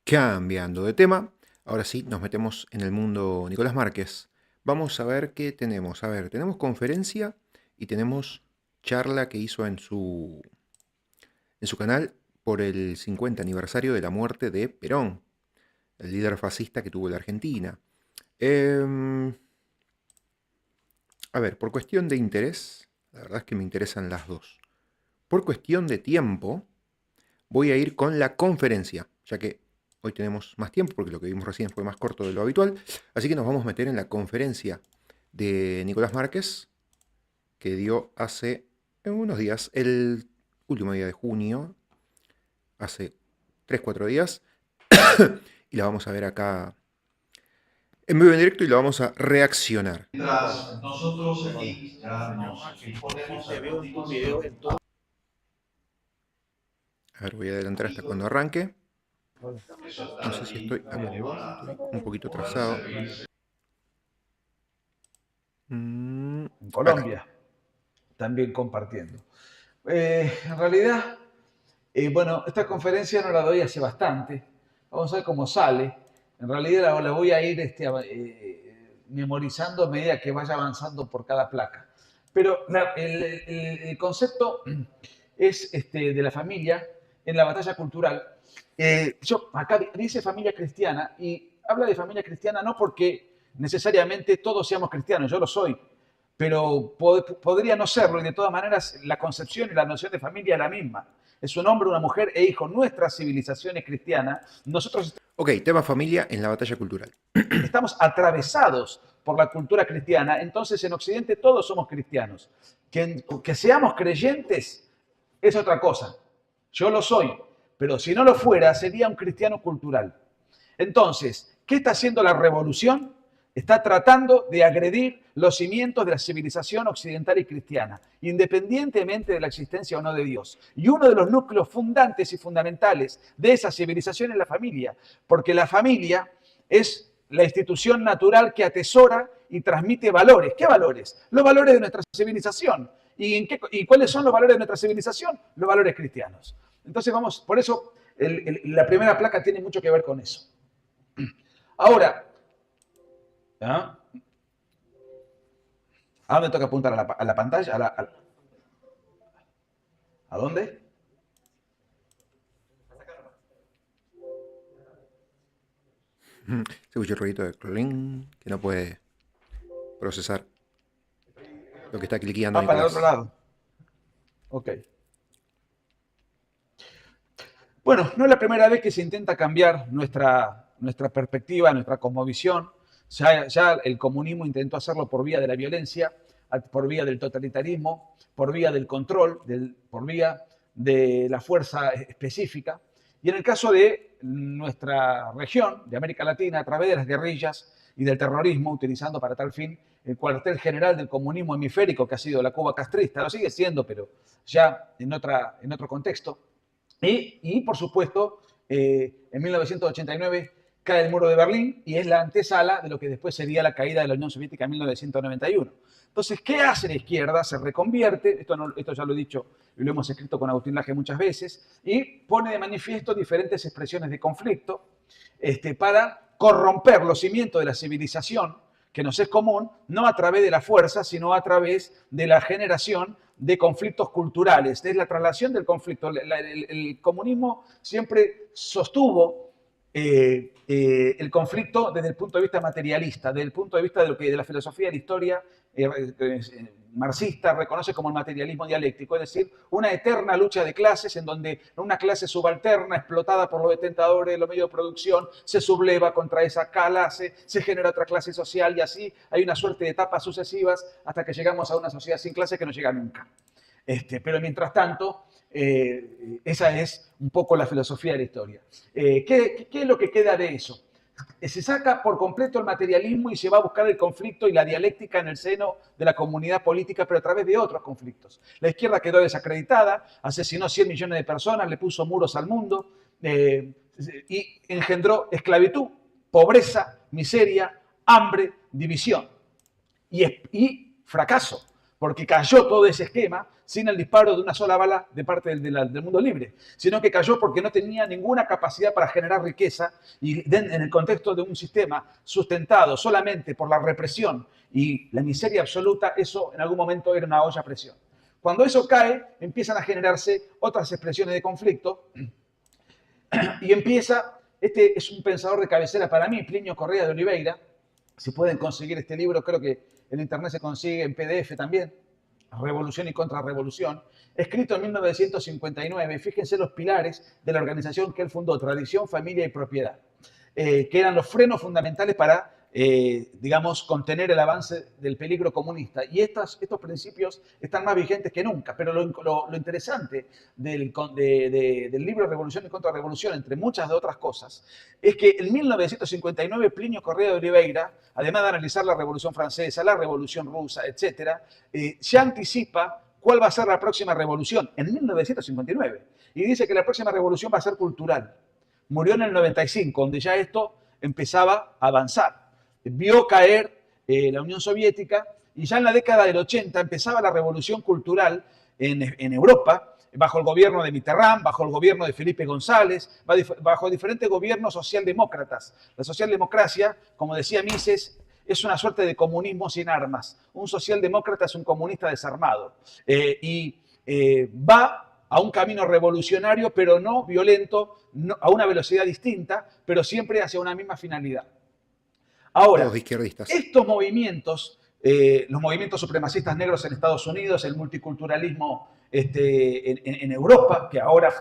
Cambiando de tema, ahora sí nos metemos en el mundo Nicolás Márquez. Vamos a ver qué tenemos. A ver, tenemos conferencia y tenemos charla que hizo en su canal por el 50 aniversario de la muerte de Perón, el líder fascista que tuvo la Argentina. Em, a ver, por cuestión de interés, la verdad es que me interesan las dos. Por cuestión de tiempo, voy a ir con la conferencia, ya que hoy tenemos más tiempo, porque lo que vimos recién fue más corto de lo habitual. Así que nos vamos a meter en la conferencia de Nicolás Márquez, que dio hace unos días, el último día de junio, hace 3 4 días. Y la vamos a ver acá en vivo en directo y la vamos a reaccionar. Mientras nosotros Hola, aquí ya señor nos Márquez, por fin disponemos te a veo en tus videos continuación. en todo. A ver, voy a adelantar hasta cuando arranque. Hola, Eso No está sé si allí estoy... A ver, me veo en estoy tus un poquito para atrasado. servirse. Mm, en acá. Colombia, también compartiendo. En realidad, bueno, esta conferencia no la doy hace bastante. Vamos a ver cómo sale. En realidad la voy a ir memorizando a medida que vaya avanzando por cada placa. Pero el concepto es de la familia en la batalla cultural. Yo acá dice familia cristiana y habla de familia cristiana no porque necesariamente todos seamos cristianos, yo lo soy, pero podría no serlo y de todas maneras la concepción y la noción de familia es la misma. Es un hombre, una mujer e hijo. Nuestra civilización es cristiana. Nosotros Ok, tema familia en la batalla cultural. estamos atravesados por la cultura cristiana, entonces en Occidente todos somos cristianos. Que seamos creyentes es otra cosa. Yo lo soy, pero si no lo fuera, sería un cristiano cultural. Entonces, ¿qué está haciendo la revolución? Está tratando de agredir los cimientos de la civilización occidental y cristiana, independientemente de la existencia o no de Dios. Y uno de los núcleos fundantes y fundamentales de esa civilización es la familia, porque la familia es la institución natural que atesora y transmite valores. ¿Qué valores? Los valores de nuestra civilización. ¿Y cuáles son los valores de nuestra civilización? Los valores cristianos. Entonces vamos, por eso la primera placa tiene mucho que ver con eso. Ahora, ¿ah? ¿A dónde toca apuntar? ¿A la pantalla? ¿A dónde? Se escucha el ruidito de clink, que no puede procesar lo que está cliqueando Ah, para el otro Nicolás. lado. Ok. Bueno, no es la primera vez que se intenta cambiar nuestra perspectiva, nuestra cosmovisión. Ya el comunismo intentó hacerlo por vía de la violencia, por vía del totalitarismo, por vía del control, por vía de la fuerza específica. Y en el caso de nuestra región, de América Latina, a través de las guerrillas y del terrorismo, utilizando para tal fin el cuartel general del comunismo hemisférico, que ha sido la Cuba castrista, lo sigue siendo, pero ya en otro contexto. Por supuesto, en 1989 cae el muro de Berlín y es la antesala de lo que después sería la caída de la Unión Soviética en 1991. Entonces, ¿qué hace la izquierda? Se reconvierte, esto ya lo he dicho y lo hemos escrito con Agustín Laje muchas veces, y pone de manifiesto diferentes expresiones de conflicto para corromper los cimientos de la civilización que nos es común, no a través de la fuerza, sino a través de la generación de conflictos culturales, es la traslación del conflicto. El comunismo siempre sostuvo el conflicto desde el punto de vista materialista, desde el punto de vista de lo que de la filosofía de la historia marxista reconoce como el materialismo dialéctico, es decir, una eterna lucha de clases en donde una clase subalterna explotada por los detentadores de los medios de producción se subleva contra esa clase, se genera otra clase social y así hay una suerte de etapas sucesivas hasta que llegamos a una sociedad sin clase que no llega nunca. Pero mientras tanto, esa es un poco la filosofía de la historia. ¿Qué es lo que queda de eso? Se saca por completo el materialismo y se va a buscar el conflicto y la dialéctica en el seno de la comunidad política, pero a través de otros conflictos. La izquierda quedó desacreditada, asesinó 100 millones de personas, le puso muros al mundo y engendró esclavitud, pobreza, miseria, hambre, división y fracaso, porque cayó todo ese esquema, sin el disparo de una sola bala de parte del mundo libre, sino que cayó porque no tenía ninguna capacidad para generar riqueza y en el contexto de un sistema sustentado solamente por la represión y la miseria absoluta, eso en algún momento era una olla a presión. Cuando eso cae, empiezan a generarse otras expresiones de conflicto y empieza, este es un pensador de cabecera para mí, Plinio Correa de Oliveira. Si pueden conseguir este libro, creo que en internet se consigue en PDF también, Revolución y Contrarrevolución, escrito en 1959. Fíjense los pilares de la organización que él fundó, Tradición, Familia y Propiedad, que eran los frenos fundamentales para, digamos, contener el avance del peligro comunista. Y estos principios están más vigentes que nunca. Pero lo interesante del libro Revolución y Contrarrevolución, entre muchas de otras cosas, es que en 1959 Plinio Correa de Oliveira, además de analizar la Revolución Francesa, la Revolución Rusa, etc., ya anticipa cuál va a ser la próxima revolución en 1959. Y dice que la próxima revolución va a ser cultural. Murió en el 95, donde ya esto empezaba a avanzar. Vio caer la Unión Soviética y ya en la década del 80 empezaba la revolución cultural en Europa, bajo el gobierno de Mitterrand, bajo el gobierno de Felipe González, bajo diferentes gobiernos socialdemócratas. La socialdemocracia, como decía Mises, es una suerte de comunismo sin armas. Un socialdemócrata es un comunista desarmado va a un camino revolucionario, pero no violento, a una velocidad distinta, pero siempre hacia una misma finalidad. Ahora, Todos izquierdistas. estos movimientos, los movimientos supremacistas negros en Estados Unidos, el multiculturalismo en Europa, que ahora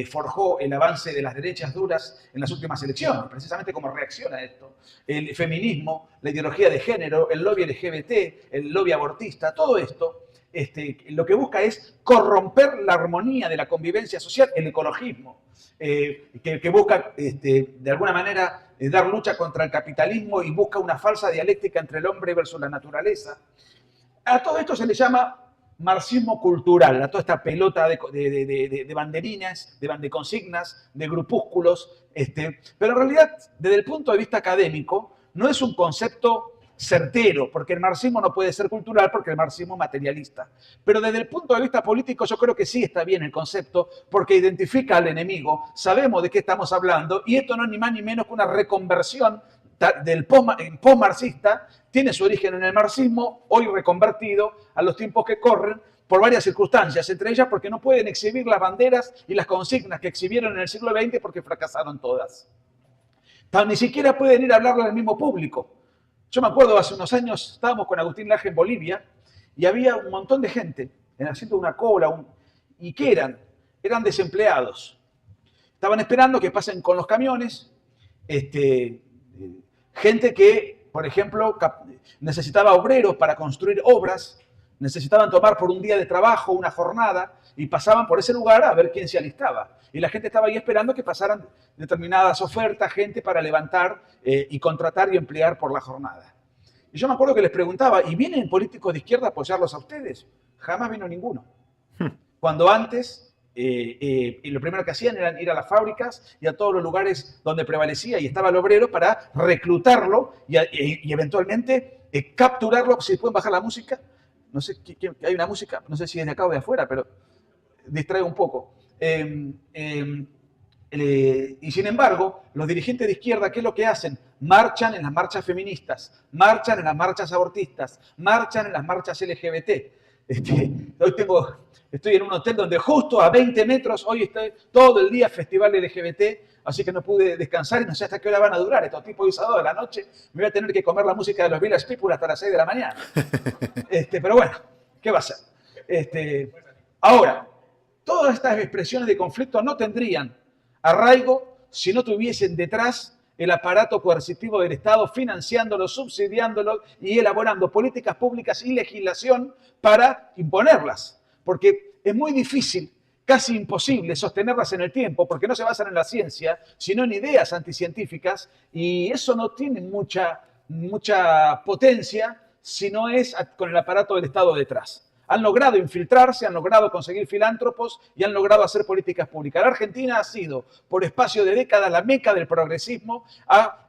forjó el avance de las derechas duras en las últimas elecciones, precisamente como reacción a esto, el feminismo, la ideología de género, el lobby LGBT, el lobby abortista, todo esto, lo que busca es corromper la armonía de la convivencia social, el ecologismo, que busca de alguna manera dar lucha contra el capitalismo y busca una falsa dialéctica entre el hombre versus la naturaleza. A todo esto se le llama marxismo cultural, a toda esta pelota de banderines, de consignas, de grupúsculos, pero en realidad, desde el punto de vista académico, no es un concepto certero, porque el marxismo no puede ser cultural porque el marxismo es materialista. Pero desde el punto de vista político yo creo que sí está bien el concepto porque identifica al enemigo, sabemos de qué estamos hablando y esto no es ni más ni menos que una reconversión del post-marxista, tiene su origen en el marxismo, hoy reconvertido a los tiempos que corren por varias circunstancias, entre ellas porque no pueden exhibir las banderas y las consignas que exhibieron en el siglo XX porque fracasaron todas. Ni siquiera pueden ir a hablarle al mismo público. Yo me acuerdo, hace unos años estábamos con Agustín Laje en Bolivia y había un montón de gente haciendo una cola. ¿Y qué eran? Eran desempleados. Estaban esperando que pasen con los camiones. Gente que, por ejemplo, necesitaba obreros para construir obras, necesitaban tomar por un día de trabajo, una jornada, y pasaban por ese lugar a ver quién se alistaba. Y la gente estaba ahí esperando que pasaran determinadas ofertas, gente para levantar y contratar y emplear por la jornada. Y yo me acuerdo que les preguntaba, ¿y vienen políticos de izquierda a apoyarlos a ustedes? Jamás vino ninguno. Cuando antes, lo primero que hacían era ir a las fábricas y a todos los lugares donde prevalecía y estaba el obrero para reclutarlo y eventualmente capturarlo. Si pueden bajar la música, no sé, hay una música, no sé si es de acá o de afuera, pero distrae un poco. Y sin embargo, los dirigentes de izquierda, ¿qué es lo que hacen? Marchan en las marchas feministas, marchan en las marchas abortistas, marchan en las marchas LGBT. Hoy estoy en un hotel donde justo a 20 metros, hoy estoy todo el día festival LGBT, así que no pude descansar y no sé hasta qué hora van a durar. Estos tipos de sábado de la noche me voy a tener que comer la música de los Village People hasta las 6 de la mañana. Pero bueno, ¿qué va a ser? Ahora, todas estas expresiones de conflicto no tendrían arraigo si no tuviesen detrás el aparato coercitivo del Estado financiándolo, subsidiándolo y elaborando políticas públicas y legislación para imponerlas. Porque es muy difícil, casi imposible sostenerlas en el tiempo porque no se basan en la ciencia, sino en ideas anticientíficas y eso no tiene mucha potencia si no es con el aparato del Estado detrás. Han logrado infiltrarse, han logrado conseguir filántropos y han logrado hacer políticas públicas. La Argentina ha sido, por espacio de décadas, la meca del progresismo, ha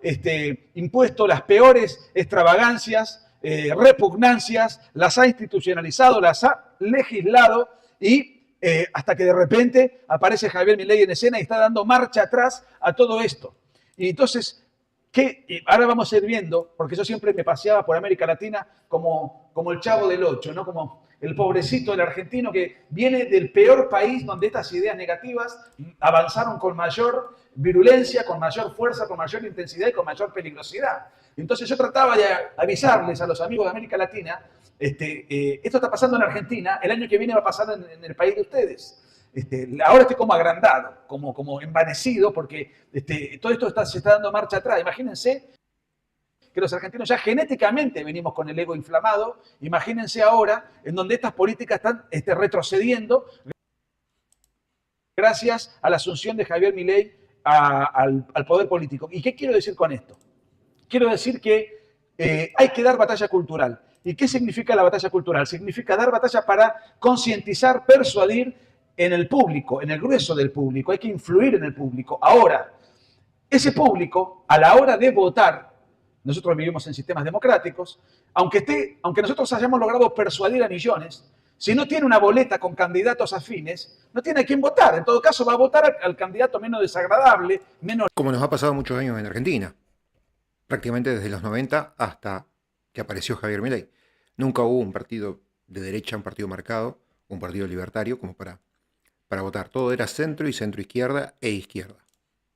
impuesto las peores extravagancias, repugnancias, las ha institucionalizado, las ha legislado y hasta que de repente aparece Javier Milei en escena y está dando marcha atrás a todo esto. Y entonces, y ahora vamos a ir viendo, porque yo siempre me paseaba por América Latina como el Chavo del Ocho, ¿no? Como el pobrecito del argentino que viene del peor país donde estas ideas negativas avanzaron con mayor virulencia, con mayor fuerza, con mayor intensidad y con mayor peligrosidad. Entonces yo trataba de avisarles a los amigos de América Latina, esto está pasando en Argentina, el año que viene va a pasar en el país de ustedes. Ahora estoy como agrandado, como envanecido, porque todo esto se está dando marcha atrás. Imagínense que los argentinos ya genéticamente venimos con el ego inflamado. Imagínense ahora en donde estas políticas están retrocediendo gracias a la asunción de Javier Milei al poder político. ¿Y qué quiero decir con esto? Quiero decir que hay que dar batalla cultural. ¿Y qué significa la batalla cultural? Significa dar batalla para concientizar, persuadir en el público, en el grueso del público. Hay que influir en el público. Ahora, ese público, a la hora de votar, nosotros vivimos en sistemas democráticos, aunque nosotros hayamos logrado persuadir a millones, si no tiene una boleta con candidatos afines, no tiene a quién votar. En todo caso, va a votar al candidato menos desagradable, menos... Como nos ha pasado muchos años en Argentina, prácticamente desde los 90 hasta que apareció Javier Milei. Nunca hubo un partido de derecha, un partido marcado, un partido libertario como para votar. Todo era centro y centro-izquierda e izquierda.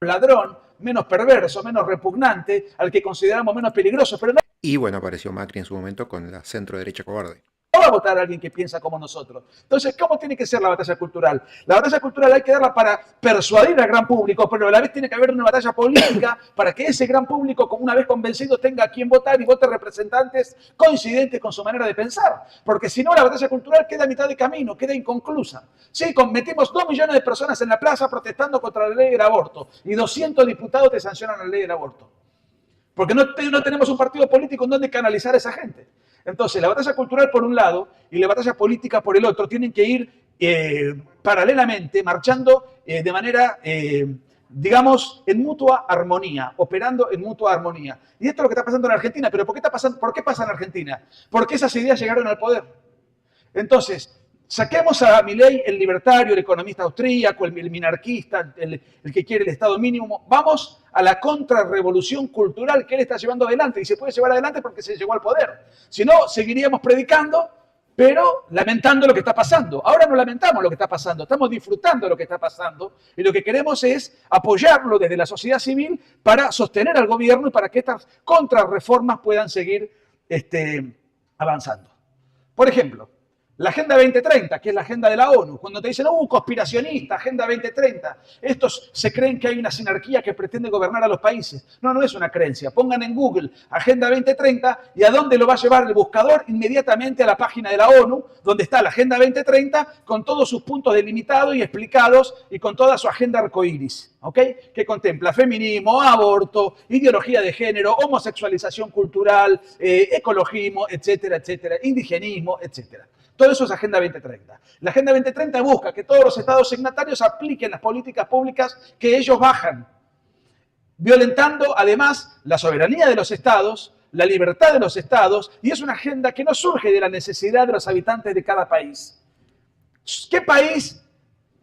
Ladrón, menos perverso, menos repugnante, al que consideramos menos peligroso, pero no. Y bueno, apareció Macri en su momento con la centro-derecha cobarde. No va a votar a alguien que piensa como nosotros. Entonces, ¿cómo tiene que ser la batalla cultural? La batalla cultural hay que darla para persuadir al gran público, pero a la vez tiene que haber una batalla política para que ese gran público, una vez convencido, tenga a quien votar y vote representantes coincidentes con su manera de pensar. Porque si no, la batalla cultural queda a mitad de camino, queda inconclusa. Sí, metimos 2 millones de personas en la plaza protestando contra la ley del aborto y 200 diputados te sancionan la ley del aborto. Porque no tenemos un partido político en donde canalizar a esa gente. Entonces, la batalla cultural por un lado y la batalla política por el otro tienen que ir paralelamente, marchando de manera, digamos, en mutua armonía, operando en mutua armonía. Y esto es lo que está pasando en Argentina. ¿Pero por qué pasa en Argentina? Porque esas ideas llegaron al poder. Entonces, saquemos a Milei, el libertario, el economista austríaco, el minarquista, el que quiere el Estado mínimo. Vamos a la contrarrevolución cultural que él está llevando adelante. Y se puede llevar adelante porque se llegó al poder. Si no, seguiríamos predicando, pero lamentando lo que está pasando. Ahora no lamentamos lo que está pasando, estamos disfrutando de lo que está pasando. Y lo que queremos es apoyarlo desde la sociedad civil para sostener al gobierno y para que estas contrarreformas puedan seguir avanzando. Por ejemplo, la Agenda 2030, que es la agenda de la ONU, cuando te dicen, conspiracionista, Agenda 2030, estos se creen que hay una sinarquía que pretende gobernar a los países. No, no es una creencia. Pongan en Google Agenda 2030 y ¿a dónde lo va a llevar el buscador? Inmediatamente a la página de la ONU, donde está la Agenda 2030 con todos sus puntos delimitados y explicados y con toda su agenda arcoíris, ¿ok? Que contempla feminismo, aborto, ideología de género, homosexualización cultural, ecologismo, etcétera, etcétera, indigenismo, etcétera. Todo eso es Agenda 2030. La Agenda 2030 busca que todos los estados signatarios apliquen las políticas públicas que ellos bajan, violentando además la soberanía de los estados, la libertad de los estados, y es una agenda que no surge de la necesidad de los habitantes de cada país. ¿Qué país,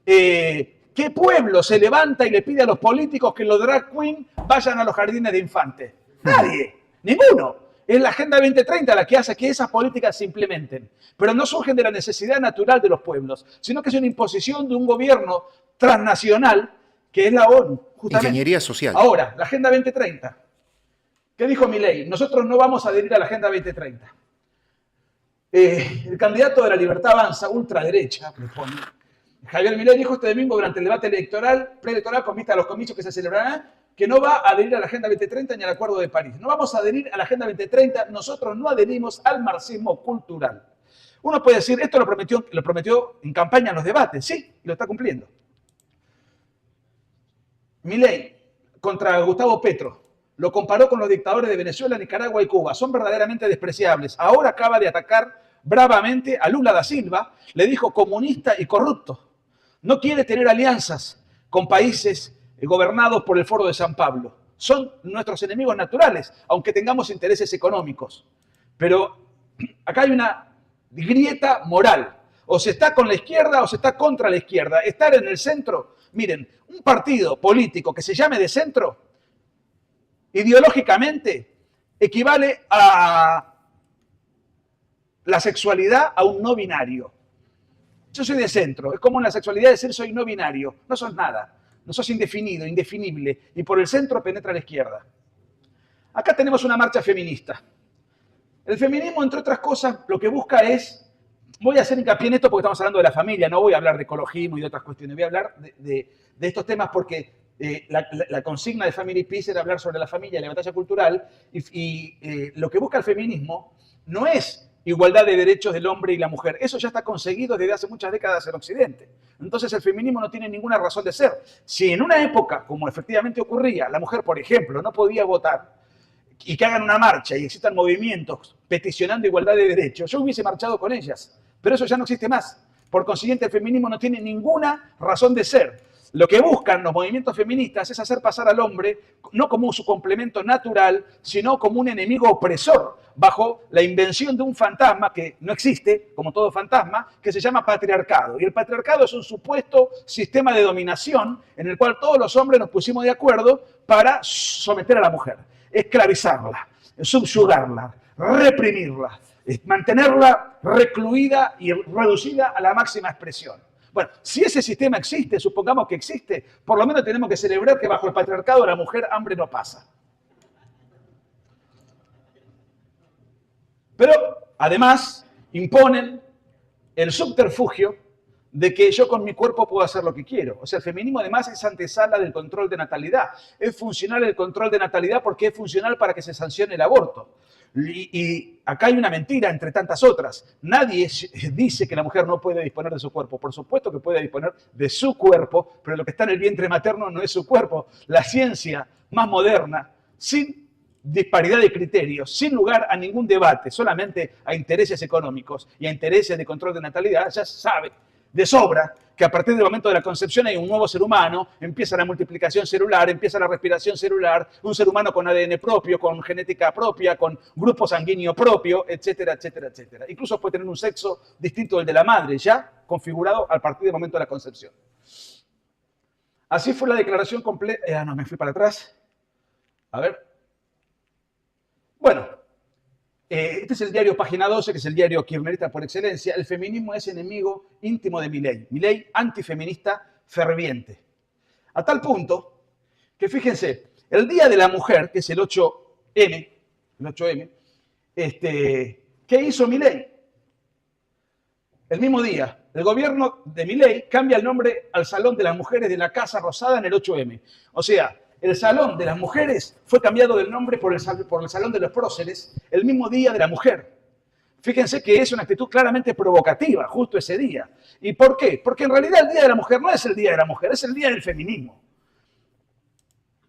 qué pueblo se levanta y le pide a los políticos que los drag queen vayan a los jardines de infantes? Nadie, ninguno. Es la Agenda 2030 la que hace que esas políticas se implementen. Pero no surgen de la necesidad natural de los pueblos, sino que es una imposición de un gobierno transnacional que es la ONU, justamente. Ingeniería social. Ahora, la Agenda 2030. ¿Qué dijo Milei? Nosotros no vamos a adherir a la Agenda 2030. El candidato de la Libertad Avanza, ultraderecha, Javier Milei dijo este domingo durante el debate preelectoral con vista a los comicios que se celebrarán, que no va a adherir a la Agenda 2030 ni al Acuerdo de París. No vamos a adherir a la Agenda 2030, nosotros no adherimos al marxismo cultural. Uno puede decir, esto lo prometió en campaña en los debates, sí, y lo está cumpliendo. Milei contra Gustavo Petro lo comparó con los dictadores de Venezuela, Nicaragua y Cuba. Son verdaderamente despreciables. Ahora acaba de atacar bravamente a Lula da Silva, le dijo comunista y corrupto. No quiere tener alianzas con países gobernados por el Foro de San Pablo. Son nuestros enemigos naturales, aunque tengamos intereses económicos. Pero acá hay una grieta moral. O se está con la izquierda o se está contra la izquierda. Estar en el centro, miren, un partido político que se llame de centro, ideológicamente, equivale a la sexualidad a un no binario. Yo soy de centro, es como en la sexualidad decir soy no binario, no sos nada, no sos indefinido, indefinible, y por el centro penetra a la izquierda. Acá tenemos una marcha feminista. El feminismo, entre otras cosas, lo que busca es, voy a hacer hincapié en esto porque estamos hablando de la familia, no voy a hablar de ecologismo y de otras cuestiones, voy a hablar de estos temas porque la consigna de Family Peace era hablar sobre la familia y la batalla cultural, y lo que busca el feminismo no es igualdad de derechos del hombre y la mujer. Eso ya está conseguido desde hace muchas décadas en Occidente. Entonces el feminismo no tiene ninguna razón de ser. Si en una época, como efectivamente ocurría, la mujer, por ejemplo, no podía votar y que hagan una marcha y existan movimientos peticionando igualdad de derechos, yo hubiese marchado con ellas. Pero eso ya no existe más. Por consiguiente, el feminismo no tiene ninguna razón de ser. Lo que buscan los movimientos feministas es hacer pasar al hombre no como su complemento natural, sino como un enemigo opresor, bajo la invención de un fantasma que no existe, como todo fantasma, que se llama patriarcado. Y el patriarcado es un supuesto sistema de dominación en el cual todos los hombres nos pusimos de acuerdo para someter a la mujer, esclavizarla, subyugarla, reprimirla, mantenerla recluida y reducida a la máxima expresión. Bueno, si ese sistema existe, supongamos que existe, por lo menos tenemos que celebrar que bajo el patriarcado la mujer hambre no pasa. Pero, además, imponen el subterfugio de que yo con mi cuerpo puedo hacer lo que quiero. O sea, el feminismo además es antesala del control de natalidad. Es funcional el control de natalidad porque es funcional para que se sancione el aborto. Y acá hay una mentira entre tantas otras. Nadie dice que la mujer no puede disponer de su cuerpo. Por supuesto que puede disponer de su cuerpo, pero lo que está en el vientre materno no es su cuerpo. La ciencia más moderna, sin disparidad de criterios, sin lugar a ningún debate, solamente a intereses económicos y a intereses de control de natalidad, ya sabe de sobra que a partir del momento de la concepción hay un nuevo ser humano, empieza la multiplicación celular, empieza la respiración celular, un ser humano con ADN propio, con genética propia, con grupo sanguíneo propio, etcétera, etcétera, etcétera. Incluso puede tener un sexo distinto del de la madre, ya configurado a partir del momento de la concepción. Así fue la declaración completa. No, me fui para atrás. A ver. Bueno, este es el diario Página 12, que es el diario kirchnerista por excelencia. El feminismo es enemigo íntimo de Milei. Milei, antifeminista ferviente. A tal punto que, fíjense, el Día de la Mujer, que es el 8M, ¿qué hizo Milei? El mismo día, el gobierno de Milei cambia el nombre al Salón de las Mujeres de la Casa Rosada en el 8M. O sea, el Salón de las Mujeres fue cambiado del nombre por el Salón de los Próceres el mismo Día de la Mujer. Fíjense que es una actitud claramente provocativa, justo ese día. ¿Y por qué? Porque en realidad el Día de la Mujer no es el Día de la Mujer, es el Día del feminismo.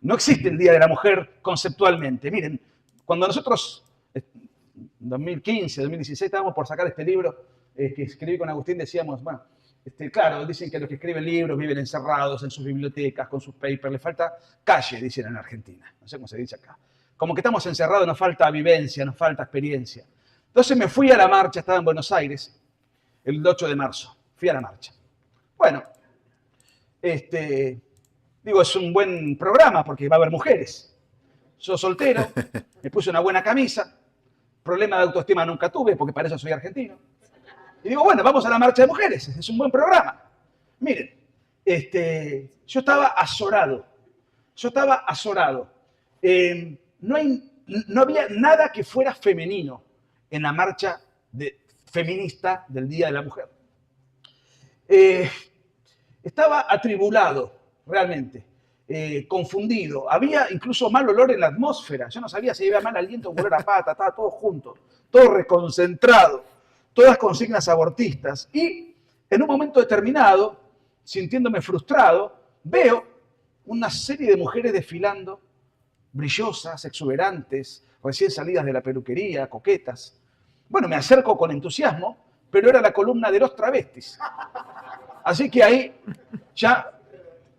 No existe el Día de la Mujer conceptualmente. Miren, cuando nosotros, en 2015, 2016, estábamos por sacar este libro que escribí con Agustín, decíamos, bueno, claro, dicen que los que escriben libros viven encerrados en sus bibliotecas, con sus papers, les falta calle, dicen en Argentina. No sé cómo se dice acá. Como que estamos encerrados, nos falta vivencia, nos falta experiencia. Entonces me fui a la marcha, estaba en Buenos Aires, el 8 de marzo. Fui a la marcha. Bueno, digo, es un buen programa porque va a haber mujeres. Soy soltero, me puse una buena camisa, problema de autoestima nunca tuve porque para eso soy argentino. Y digo, bueno, vamos a la marcha de mujeres, es un buen programa. Miren, yo estaba azorado. No había nada que fuera femenino en la marcha feminista del Día de la Mujer. Estaba atribulado, realmente, confundido. Había incluso mal olor en la atmósfera. Yo no sabía si había mal aliento o olor a pata, estaba todo junto, todo reconcentrado. Todas consignas abortistas. Y en un momento determinado, sintiéndome frustrado, veo una serie de mujeres desfilando, brillosas, exuberantes, recién salidas de la peluquería, coquetas. Bueno, me acerco con entusiasmo, pero era la columna de los travestis. Así que ahí ya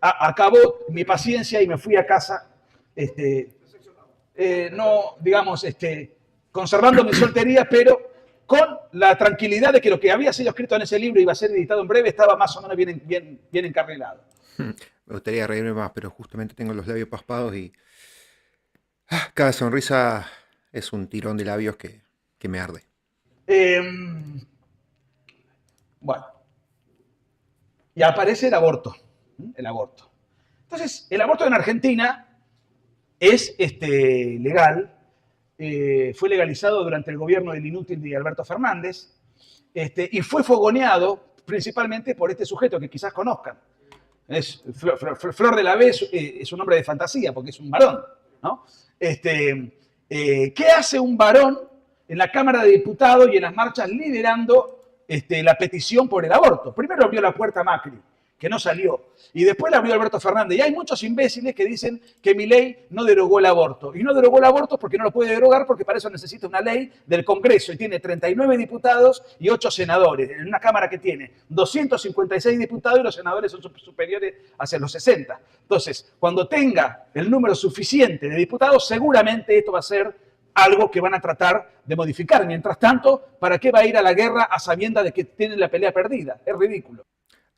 acabó mi paciencia y me fui a casa, conservando mi soltería, pero con la tranquilidad de que lo que había sido escrito en ese libro iba a ser editado en breve, estaba más o menos bien encarrilado. Me gustaría reírme más, pero justamente tengo los labios paspados y cada sonrisa es un tirón de labios que me arde. Eh, bueno, y aparece el aborto. El aborto. Entonces, el aborto en Argentina es legal, fue legalizado durante el gobierno del inútil de Alberto Fernández, y fue fogoneado principalmente por este sujeto que quizás conozcan. Es Flor de la B, es un hombre de fantasía porque es un varón, ¿no? ¿Qué hace un varón en la Cámara de Diputados y en las marchas liderando la petición por el aborto? Primero abrió la puerta a Macri, que no salió, y después la abrió Alberto Fernández. Y hay muchos imbéciles que dicen que Milei no derogó el aborto. Y no derogó el aborto porque no lo puede derogar, porque para eso necesita una ley del Congreso. Y tiene 39 diputados y 8 senadores, en una Cámara que tiene 256 diputados y los senadores son superiores hacia los 60. Entonces, cuando tenga el número suficiente de diputados, seguramente esto va a ser algo que van a tratar de modificar. Mientras tanto, ¿para qué va a ir a la guerra a sabiendas de que tienen la pelea perdida? Es ridículo.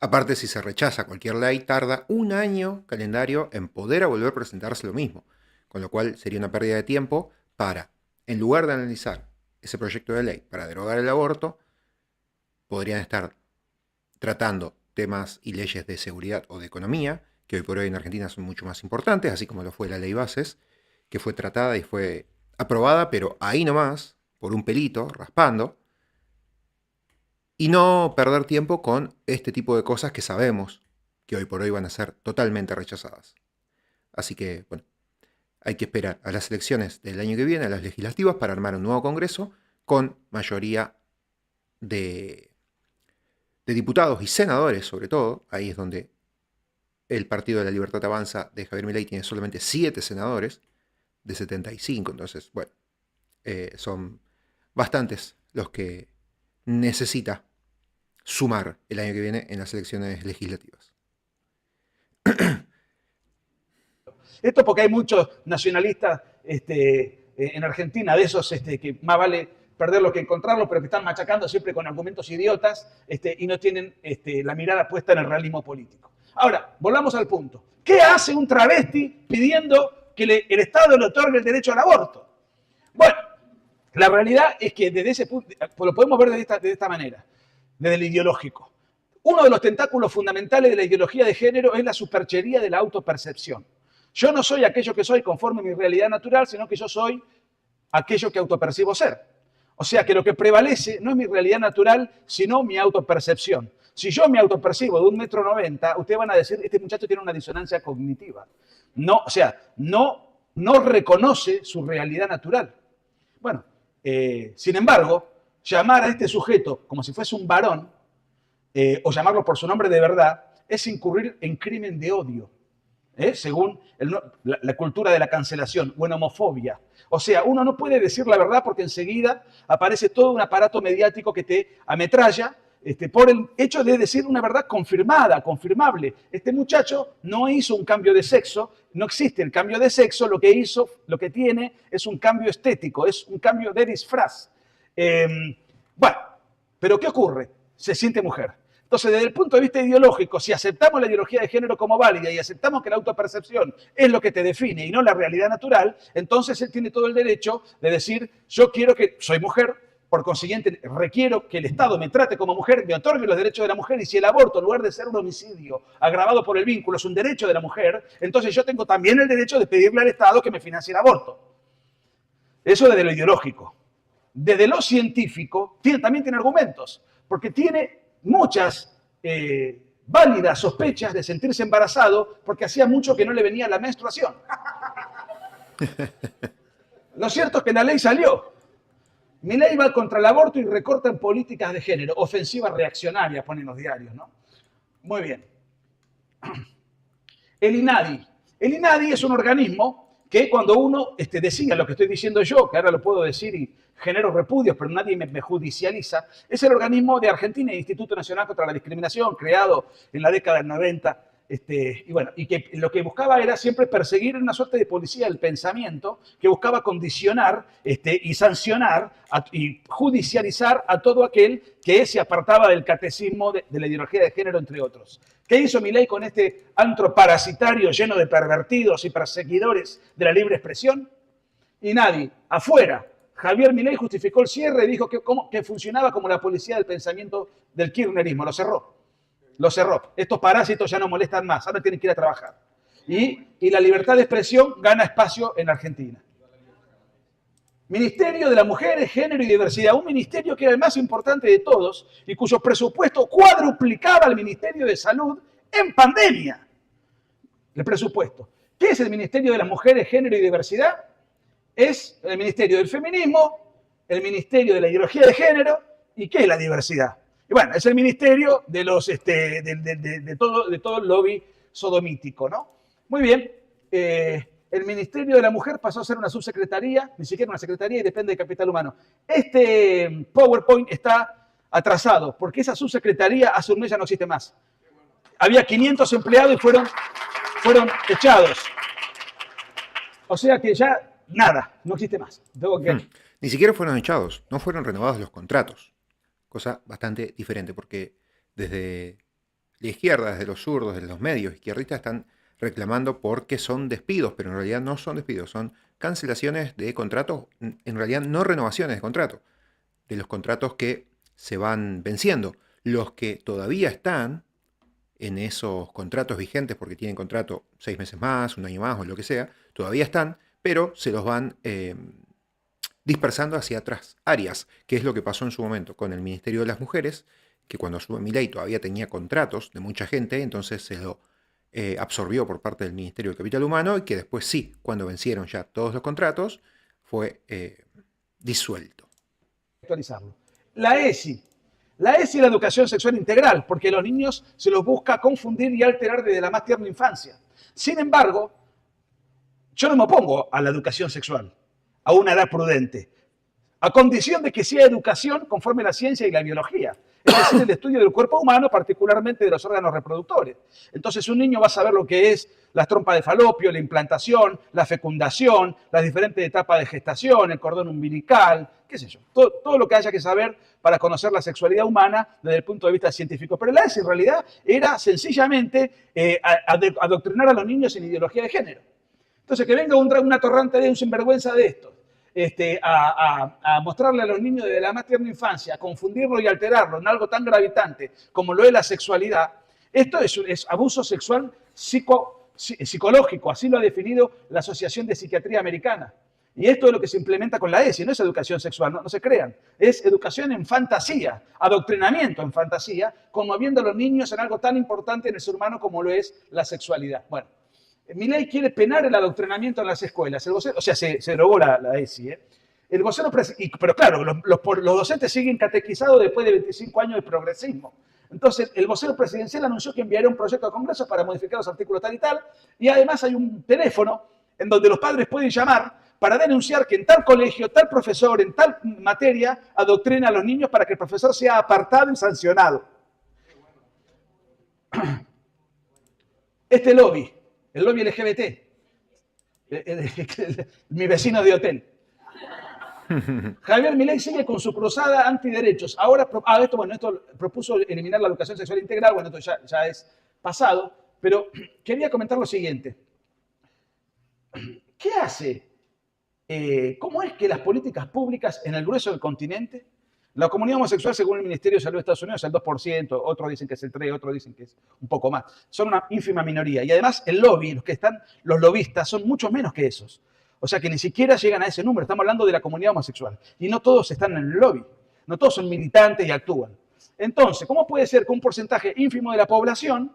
Aparte, si se rechaza cualquier ley, tarda un año calendario en poder volver a presentarse lo mismo, con lo cual sería una pérdida de tiempo para, en lugar de analizar ese proyecto de ley para derogar el aborto, podrían estar tratando temas y leyes de seguridad o de economía, que hoy por hoy en Argentina son mucho más importantes, así como lo fue la ley Bases, que fue tratada y fue aprobada, pero ahí nomás, por un pelito, raspando, y no perder tiempo con este tipo de cosas que sabemos que hoy por hoy van a ser totalmente rechazadas. Así que, bueno, hay que esperar a las elecciones del año que viene, a las legislativas, para armar un nuevo Congreso con mayoría de diputados y senadores, sobre todo. Ahí es donde el Partido de la Libertad Avanza de Javier Milei tiene solamente 7 senadores de 75. Entonces, bueno, son bastantes los que necesita sumar el año que viene en las elecciones legislativas. Esto porque hay muchos nacionalistas en Argentina, de esos que más vale perderlo que encontrarlo, pero que están machacando siempre con argumentos idiotas y no tienen la mirada puesta en el realismo político. Ahora, volvamos al punto. ¿Qué hace un travesti pidiendo que el Estado le otorgue el derecho al aborto? Bueno, la realidad es que desde ese punto, lo podemos ver de esta manera, desde el ideológico. Uno de los tentáculos fundamentales de la ideología de género es la superchería de la autopercepción. Yo no soy aquello que soy conforme a mi realidad natural, sino que yo soy aquello que autopercibo ser. O sea que lo que prevalece no es mi realidad natural, sino mi autopercepción. Si yo me autopercibo de 1,90 m, ustedes van a decir, este muchacho tiene una disonancia cognitiva. No, o sea, no reconoce su realidad natural. Bueno, sin embargo, llamar a este sujeto como si fuese un varón, o llamarlo por su nombre de verdad, es incurrir en crimen de odio, según la cultura de la cancelación o en homofobia. O sea, uno no puede decir la verdad porque enseguida aparece todo un aparato mediático que te ametralla por el hecho de decir una verdad confirmada, confirmable. Este muchacho no hizo un cambio de sexo, no existe el cambio de sexo, lo que tiene es un cambio estético, es un cambio de disfraz. Bueno, pero ¿qué ocurre? Se siente mujer. Entonces, desde el punto de vista ideológico, si aceptamos la ideología de género como válida y aceptamos que la autopercepción es lo que te define y no la realidad natural, entonces él tiene todo el derecho de decir, yo quiero que soy mujer, por consiguiente requiero que el Estado me trate como mujer, me otorgue los derechos de la mujer, y si el aborto, en lugar de ser un homicidio agravado por el vínculo, es un derecho de la mujer, entonces yo tengo también el derecho de pedirle al Estado que me financie el aborto. Eso desde lo ideológico. Desde lo científico, también tiene argumentos, porque tiene muchas válidas sospechas de sentirse embarazado porque hacía mucho que no le venía la menstruación. Lo cierto es que la ley salió. Milei va contra el aborto y recorta en políticas de género, ofensivas reaccionarias, ponen los diarios, ¿no? Muy bien. El INADI. El INADI es un organismo que cuando uno decía lo que estoy diciendo yo, que ahora lo puedo decir y genero repudios, pero nadie me judicializa, es el organismo de Argentina, el Instituto Nacional contra la Discriminación, creado en la década del 90 y bueno, y que lo que buscaba era siempre perseguir una suerte de policía del pensamiento que buscaba condicionar y sancionar y judicializar a todo aquel que se apartaba del catecismo de la ideología de género, entre otros. ¿Qué hizo Milei con este antro parasitario lleno de pervertidos y perseguidores de la libre expresión? Y nadie, afuera. Javier Milei justificó el cierre y dijo que funcionaba como la policía del pensamiento del kirchnerismo. Lo cerró. Lo cerró. Estos parásitos ya no molestan más, ahora tienen que ir a trabajar. Y la libertad de expresión gana espacio en Argentina. Ministerio de la Mujer, Género y Diversidad, un ministerio que era el más importante de todos y cuyo presupuesto cuadruplicaba al Ministerio de Salud en pandemia. El presupuesto. ¿Qué es el Ministerio de las Mujeres, Género y Diversidad? Es el Ministerio del Feminismo, el Ministerio de la Ideología de Género y ¿qué es la diversidad? Y bueno, es el ministerio de todo el lobby sodomítico, ¿no? Muy bien. El Ministerio de la Mujer pasó a ser una subsecretaría, ni siquiera una secretaría, y depende de capital humano. Este PowerPoint está atrasado, porque esa subsecretaría hace un mes ya no existe más. Había 500 empleados y fueron echados. O sea que ya nada, no existe más. Ni siquiera fueron echados, no fueron renovados los contratos. Cosa bastante diferente, porque desde la izquierda, desde los zurdos, desde los medios izquierdistas están reclamando porque son despidos, pero en realidad no son despidos, son cancelaciones de contratos, en realidad no renovaciones de contratos, de los contratos que se van venciendo. Los que todavía están en esos contratos vigentes, porque tienen contrato 6 meses más, un año más o lo que sea, todavía están, pero se los van dispersando hacia otras áreas, que es lo que pasó en su momento con el Ministerio de las Mujeres, que cuando asumió Milei todavía tenía contratos de mucha gente, entonces se lo absorbió por parte del Ministerio del Capital Humano y que después sí, cuando vencieron ya todos los contratos, fue disuelto. Actualizarlo. La ESI. La ESI es la educación sexual integral, porque a los niños se los busca confundir y alterar desde la más tierna infancia. Sin embargo, yo no me opongo a la educación sexual, a una edad prudente, a condición de que sea educación conforme la ciencia y la biología, es decir, el estudio del cuerpo humano, particularmente de los órganos reproductores. Entonces un niño va a saber lo que es las trompas de falopio, la implantación, la fecundación, las diferentes etapas de gestación, el cordón umbilical, qué sé yo, todo lo que haya que saber para conocer la sexualidad humana desde el punto de vista científico. Pero la ESI en realidad era sencillamente adoctrinar a los niños en ideología de género. Entonces, que venga un atorrante de un sinvergüenza de estos a mostrarle a los niños desde la más tierna infancia, a confundirlo y alterarlo en algo tan gravitante como lo es la sexualidad, esto es abuso sexual psicológico, así lo ha definido la Asociación de Psiquiatría Americana. Y esto es lo que se implementa con la ESI, no es educación sexual, no se crean, es educación en fantasía, adoctrinamiento en fantasía, conmoviendo a los niños en algo tan importante en el ser humano como lo es la sexualidad. Bueno. Milei quiere penar el adoctrinamiento en las escuelas. Se derogó la ESI. El vocero, pero claro, los docentes siguen catequizados después de 25 años de progresismo. Entonces, el vocero presidencial anunció que enviaría un proyecto al Congreso para modificar los artículos tal y tal, y además hay un teléfono en donde los padres pueden llamar para denunciar que en tal colegio, tal profesor, en tal materia, adoctrina a los niños para que el profesor sea apartado y sancionado. Este lobby, el lobby LGBT, mi vecino de hotel. Javier Milei sigue con su cruzada antiderechos. Ahora, esto propuso eliminar la educación sexual integral, bueno, esto ya es pasado, pero quería comentar lo siguiente. ¿Qué hace? ¿Cómo es que las políticas públicas en el grueso del continente, la comunidad homosexual, según el Ministerio de Salud de Estados Unidos, es el 2%, otros dicen que es el 3%, otros dicen que es un poco más. Son una ínfima minoría. Y además el lobby, los lobistas, son mucho menos que esos. O sea que ni siquiera llegan a ese número. Estamos hablando de la comunidad homosexual. Y no todos están en el lobby. No todos son militantes y actúan. Entonces, ¿cómo puede ser que un porcentaje ínfimo de la población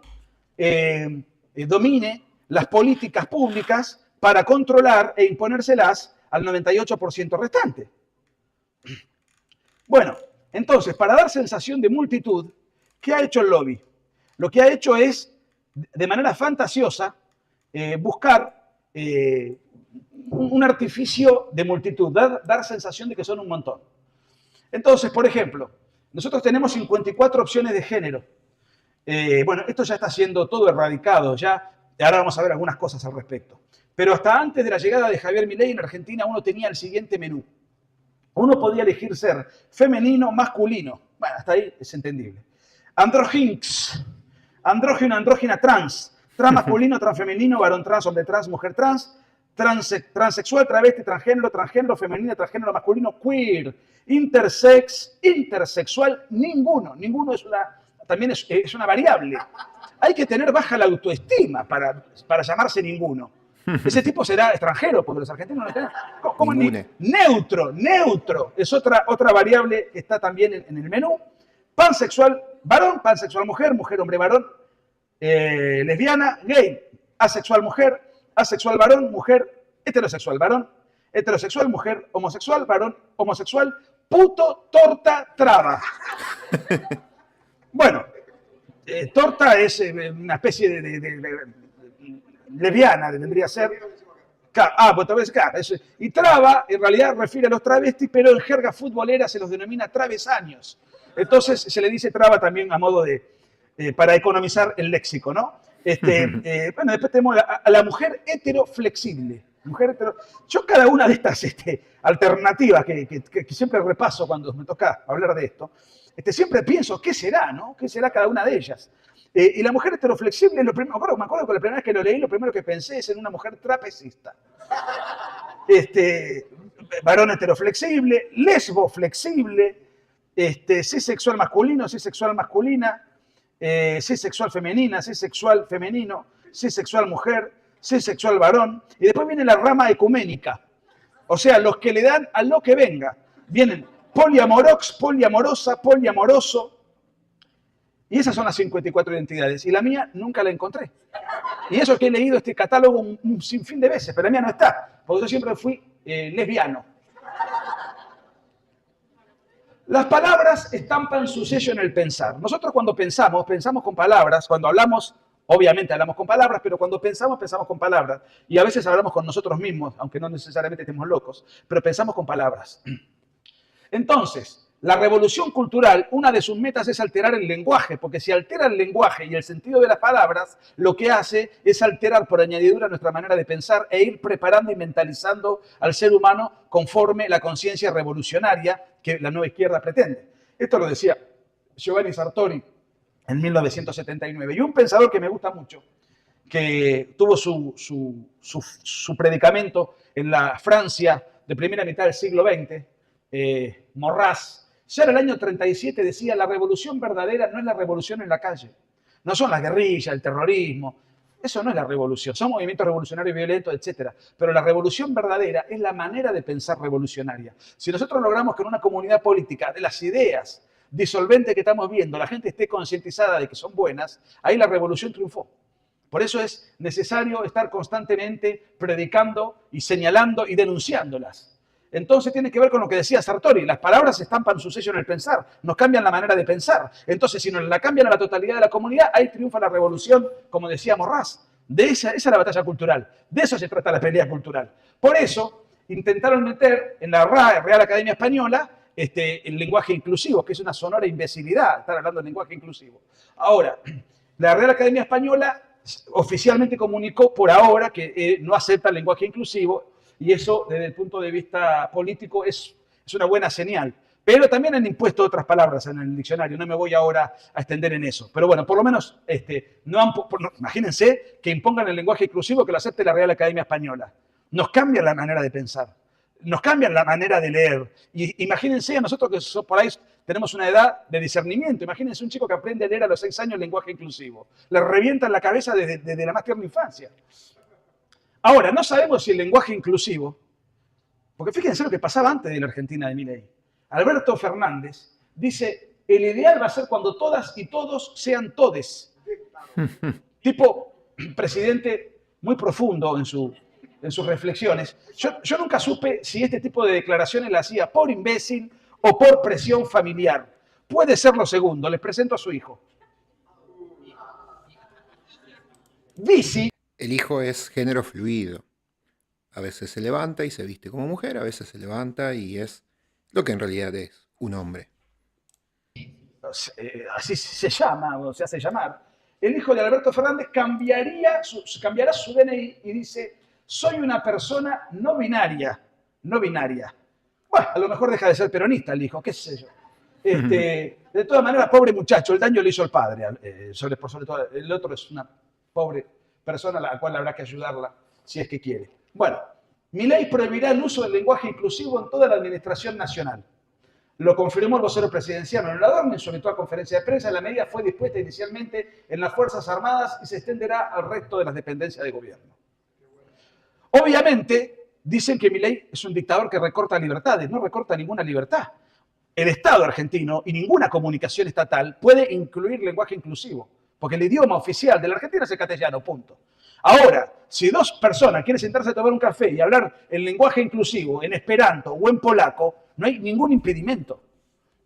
domine las políticas públicas para controlar e imponérselas al 98% restante? Bueno, entonces, para dar sensación de multitud, ¿qué ha hecho el lobby? Lo que ha hecho es, de manera fantasiosa, buscar un artificio de multitud, dar sensación de que son un montón. Entonces, por ejemplo, nosotros tenemos 54 opciones de género Bueno, esto ya está siendo todo erradicado, ya, ahora vamos a ver algunas cosas al respecto. Pero hasta antes de la llegada de Javier Milei en Argentina, uno tenía el siguiente menú. Uno podía elegir ser femenino, masculino. Bueno, hasta ahí es entendible. Androginx, andrógeno, andrógina, trans. Trans masculino, trans femenino, varón trans, hombre trans, mujer trans. Transexual, travesti, transgénero, transgénero femenino, transgénero masculino, queer. Intersex, intersexual, ninguno también es una variable. Hay que tener baja la autoestima para llamarse ninguno. Ese tipo será extranjero, porque los argentinos no tienen. ¿Cómo Ningune. neutro? Es otra variable que está también en el menú. Pansexual varón, pansexual mujer, mujer, hombre, varón, lesbiana, gay, asexual mujer, asexual varón, mujer, heterosexual varón, heterosexual mujer, homosexual varón, homosexual, puto, torta, traba. Bueno, torta es una especie de lesbiana, vendría a ser. Pues tal vez, claro. Y traba, en realidad, refiere a los travestis, pero en jerga futbolera se los denomina travesaños. Entonces se le dice traba también a modo para economizar el léxico, ¿no? Bueno, después tenemos a la mujer heteroflexible. Yo cada una de estas alternativas que siempre repaso cuando me toca hablar de esto, siempre pienso, ¿qué será, no? ¿Qué será cada una de ellas? Y la mujer heteroflexible, me acuerdo que la primera vez que lo leí, lo primero que pensé es en una mujer trapecista. Varón heteroflexible, lesbo flexible, cisexual masculino, cisexual masculina, cisexual femenina, cisexual femenino, cisexual mujer, cisexual varón. Y después viene la rama ecuménica. O sea, los que le dan a lo que venga. Vienen poliamorox, poliamorosa, poliamoroso. Y esas son las 54 identidades. Y la mía nunca la encontré. Y eso que he leído este catálogo un sinfín de veces, pero la mía no está. Porque yo siempre fui lesbiano. Las palabras estampan su sello en el pensar. Nosotros cuando pensamos con palabras. Cuando hablamos, obviamente hablamos con palabras, pero cuando pensamos con palabras. Y a veces hablamos con nosotros mismos, aunque no necesariamente estemos locos, pero pensamos con palabras. Entonces, la revolución cultural, una de sus metas es alterar el lenguaje, porque si altera el lenguaje y el sentido de las palabras, lo que hace es alterar por añadidura nuestra manera de pensar e ir preparando y mentalizando al ser humano conforme la conciencia revolucionaria que la nueva izquierda pretende. Esto lo decía Giovanni Sartori en 1979. Y un pensador que me gusta mucho, que tuvo su predicamento en la Francia de primera mitad del siglo XX, Maurras, ya en el año 37 decía, la revolución verdadera no es la revolución en la calle, no son las guerrillas, el terrorismo, eso no es la revolución, son movimientos revolucionarios violentos, etc. Pero la revolución verdadera es la manera de pensar revolucionaria. Si nosotros logramos que en una comunidad política de las ideas disolventes que estamos viendo, la gente esté concientizada de que son buenas, ahí la revolución triunfó. Por eso es necesario estar constantemente predicando y señalando y denunciándolas. Entonces tiene que ver con lo que decía Sartori, las palabras estampan su sello en el pensar, nos cambian la manera de pensar. Entonces si nos la cambian a la totalidad de la comunidad, ahí triunfa la revolución, como decía Maurras. Esa es la batalla cultural, de eso se trata la pelea cultural. Por eso intentaron meter en la RAE, Real Academia Española, el lenguaje inclusivo, que es una sonora imbecilidad estar hablando de lenguaje inclusivo. Ahora, la Real Academia Española oficialmente comunicó por ahora que no acepta el lenguaje inclusivo, y eso desde el punto de vista político es una buena señal. Pero también han impuesto otras palabras en el diccionario, no me voy ahora a extender en eso. Pero bueno, por lo menos imagínense que impongan el lenguaje inclusivo que lo acepte la Real Academia Española. Nos cambian la manera de pensar, nos cambian la manera de leer. Y imagínense a nosotros que por ahí tenemos una edad de discernimiento. Imagínense un chico que aprende a leer a los 6 años el lenguaje inclusivo. Le revientan la cabeza desde la más tierna infancia. Ahora, no sabemos si el lenguaje inclusivo, porque fíjense lo que pasaba antes de la Argentina de Milei. Alberto Fernández dice, el ideal va a ser cuando todas y todos sean todes. Tipo presidente muy profundo en sus reflexiones. Yo nunca supe si este tipo de declaraciones las hacía por imbécil o por presión familiar. Puede ser lo segundo. Les presento a su hijo. Dizzy. El hijo es género fluido. A veces se levanta y se viste como mujer, a veces se levanta y es lo que en realidad es, un hombre. así se llama o se hace llamar, el hijo de Alberto Fernández cambiará su DNI y dice, soy una persona no binaria, no binaria. Bueno, a lo mejor deja de ser peronista el hijo, qué sé yo. De todas maneras, pobre muchacho, el daño le hizo el padre, sobre todo el otro es una pobre persona a la cual habrá que ayudarla si es que quiere. Bueno, Milei prohibirá el uso del lenguaje inclusivo en toda la administración nacional. Lo confirmó el vocero presidencial Manuel Adorno en su habitual conferencia de prensa. La medida fue dispuesta inicialmente en las Fuerzas Armadas y se extenderá al resto de las dependencias de gobierno. Obviamente, dicen que Milei es un dictador que recorta libertades. No recorta ninguna libertad. El Estado argentino y ninguna comunicación estatal puede incluir lenguaje inclusivo, porque el idioma oficial de la Argentina es el castellano, punto. Ahora, si dos personas quieren sentarse a tomar un café y hablar el lenguaje inclusivo en esperanto o en polaco, no hay ningún impedimento.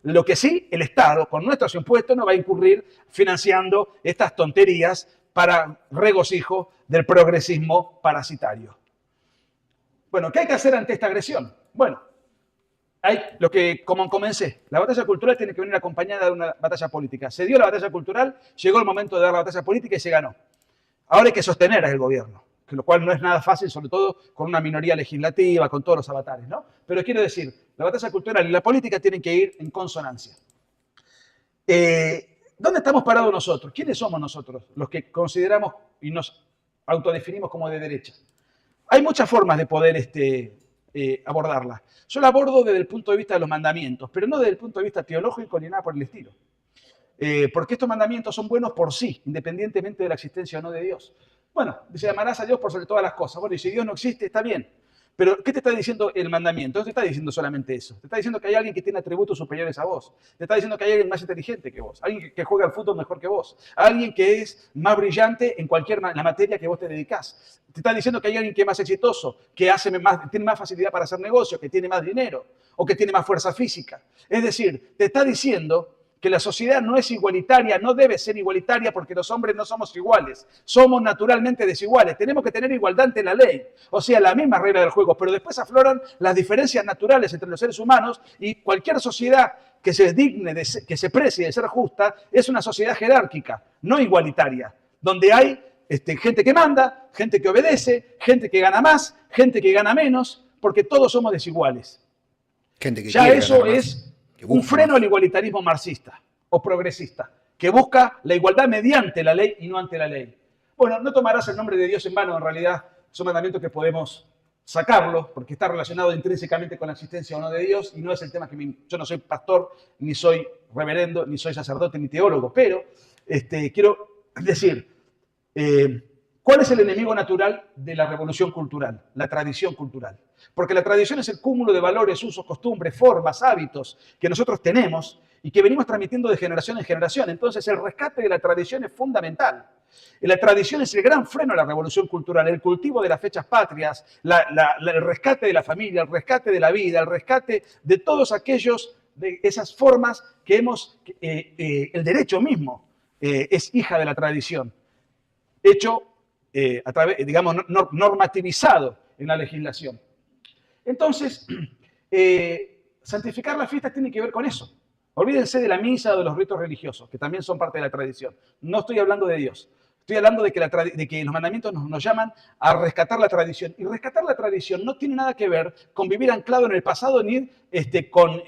Lo que sí, el Estado, con nuestros impuestos, no va a incurrir financiando estas tonterías para regocijo del progresismo parasitario. Bueno, ¿qué hay que hacer ante esta agresión? Bueno, hay lo que, como comencé, la batalla cultural tiene que venir acompañada de una batalla política. Se dio la batalla cultural, llegó el momento de dar la batalla política y se ganó. Ahora hay que sostener al gobierno, que lo cual no es nada fácil, sobre todo con una minoría legislativa, con todos los avatares, ¿no? Pero quiero decir, la batalla cultural y la política tienen que ir en consonancia. ¿Dónde estamos parados nosotros? ¿Quiénes somos nosotros? Los que consideramos y nos autodefinimos como de derecha. Hay muchas formas de poder abordarla. Yo la abordo desde el punto de vista de los mandamientos, pero no desde el punto de vista teológico ni nada por el estilo. Porque estos mandamientos son buenos por sí, independientemente de la existencia o no de Dios. Bueno, dice, amarás a Dios por sobre todas las cosas. Bueno, y si Dios no existe, está bien. Pero, ¿qué te está diciendo el mandamiento? No te está diciendo solamente eso. Te está diciendo que hay alguien que tiene atributos superiores a vos. Te está diciendo que hay alguien más inteligente que vos. Alguien que juega al fútbol mejor que vos. Alguien que es más brillante en la materia que vos te dedicás. Te está diciendo que hay alguien que es más exitoso, que tiene más facilidad para hacer negocios, que tiene más dinero o que tiene más fuerza física. Es decir, te está diciendo que la sociedad no es igualitaria, no debe ser igualitaria porque los hombres no somos iguales, somos naturalmente desiguales, tenemos que tener igualdad ante la ley, o sea, la misma regla del juego, pero después afloran las diferencias naturales entre los seres humanos y cualquier sociedad que se digne, que se precie de ser justa, es una sociedad jerárquica, no igualitaria, donde hay gente que manda, gente que obedece, gente que gana más, gente que gana menos, porque todos somos desiguales. Gente que Ya quiere eso ganar más, es que un busca freno más. al igualitarismo marxista o progresista, que busca la igualdad mediante la ley y no ante la ley. Bueno, no tomarás el nombre de Dios en vano, en realidad son mandamientos que podemos sacarlo, porque está relacionado intrínsecamente con la existencia o no de Dios, y no es el tema yo no soy pastor, ni soy reverendo, ni soy sacerdote, ni teólogo, pero quiero decir, ¿cuál es el enemigo natural de la revolución cultural? La tradición cultural. Porque la tradición es el cúmulo de valores, usos, costumbres, formas, hábitos que nosotros tenemos y que venimos transmitiendo de generación en generación. Entonces, el rescate de la tradición es fundamental. La tradición es el gran freno a la revolución cultural, el cultivo de las fechas patrias, el rescate de la familia, el rescate de la vida, el rescate de todos aquellos, de esas formas que el derecho mismo es hija de la tradición, hecho a través, digamos, normativizado en la legislación. Entonces, santificar las fiestas tiene que ver con eso. Olvídense de la misa o de los ritos religiosos, que también son parte de la tradición. No estoy hablando de Dios. Estoy hablando de que los mandamientos nos llaman a rescatar la tradición. Y rescatar la tradición no tiene nada que ver con vivir anclado en el pasado ni con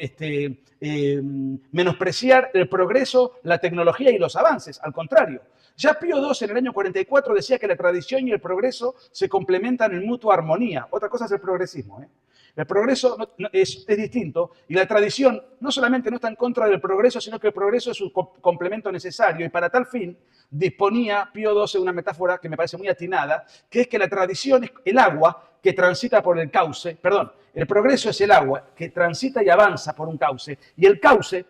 menospreciar el progreso, la tecnología y los avances. Al contrario. Ya Pío II en el año 44 decía que la tradición y el progreso se complementan en mutua armonía. Otra cosa es el progresismo. El progreso es distinto y la tradición no solamente no está en contra del progreso, sino que el progreso es un complemento necesario. Y para tal fin disponía Pío XII una metáfora que me parece muy atinada, que es que la tradición es el agua que transita por el cauce, perdón, el progreso es el agua que transita y avanza por un cauce, y el cauce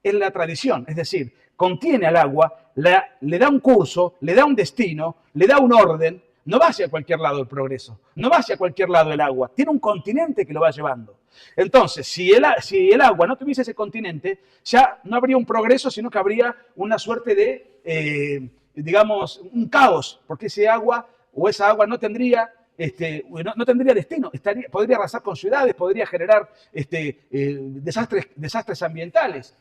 es la tradición, es decir, contiene al agua, le da un curso, le da un destino, le da un orden. No va hacia cualquier lado el progreso, no va hacia cualquier lado el agua, tiene un continente que lo va llevando. Entonces, si el agua no tuviese ese continente, ya no habría un progreso, sino que habría una suerte de, digamos, un caos, porque esa agua no tendría no tendría destino, podría arrasar con ciudades, podría generar desastres ambientales.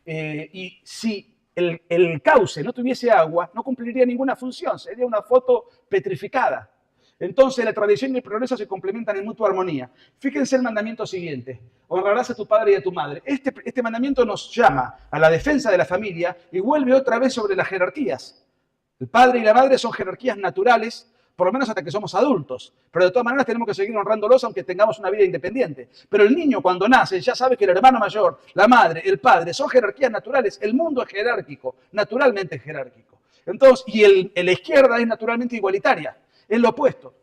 Y si el cauce no tuviese agua, no cumpliría ninguna función, sería una foto petrificada. Entonces la tradición y el progreso se complementan en mutua armonía. Fíjense el mandamiento siguiente: honrarás a tu padre y a tu madre. Este mandamiento nos llama a la defensa de la familia y vuelve otra vez sobre las jerarquías. El padre y la madre son jerarquías naturales, por lo menos hasta que somos adultos. Pero de todas maneras tenemos que seguir honrándolos aunque tengamos una vida independiente. Pero el niño cuando nace ya sabe que el hermano mayor, la madre, el padre son jerarquías naturales. El mundo es jerárquico, naturalmente jerárquico. Entonces, y la izquierda es naturalmente igualitaria. Es lo opuesto.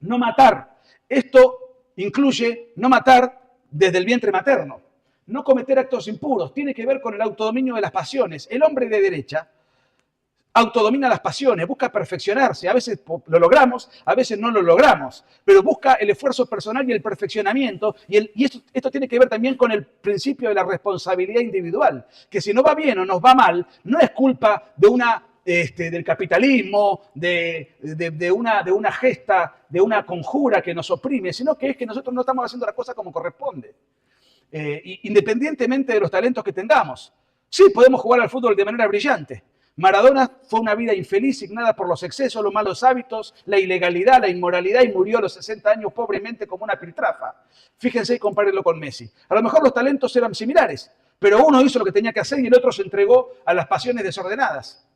No matar. Esto incluye no matar desde el vientre materno. No cometer actos impuros. Tiene que ver con el autodominio de las pasiones. El hombre de derecha autodomina las pasiones, busca perfeccionarse. A veces lo logramos, a veces no lo logramos, pero busca el esfuerzo personal y el perfeccionamiento. Y esto tiene que ver también con el principio de la responsabilidad individual, que si no va bien o nos va mal, no es culpa del capitalismo, de una gesta, de una conjura que nos oprime, sino que es que nosotros no estamos haciendo las cosas como corresponde, independientemente de los talentos que tengamos. Sí, podemos jugar al fútbol de manera brillante. Maradona fue una vida infeliz, signada por los excesos, los malos hábitos, la ilegalidad, la inmoralidad, y murió a los 60 años pobremente como una piltrafa. Fíjense y compárenlo con Messi. A lo mejor los talentos eran similares, pero uno hizo lo que tenía que hacer y el otro se entregó a las pasiones desordenadas.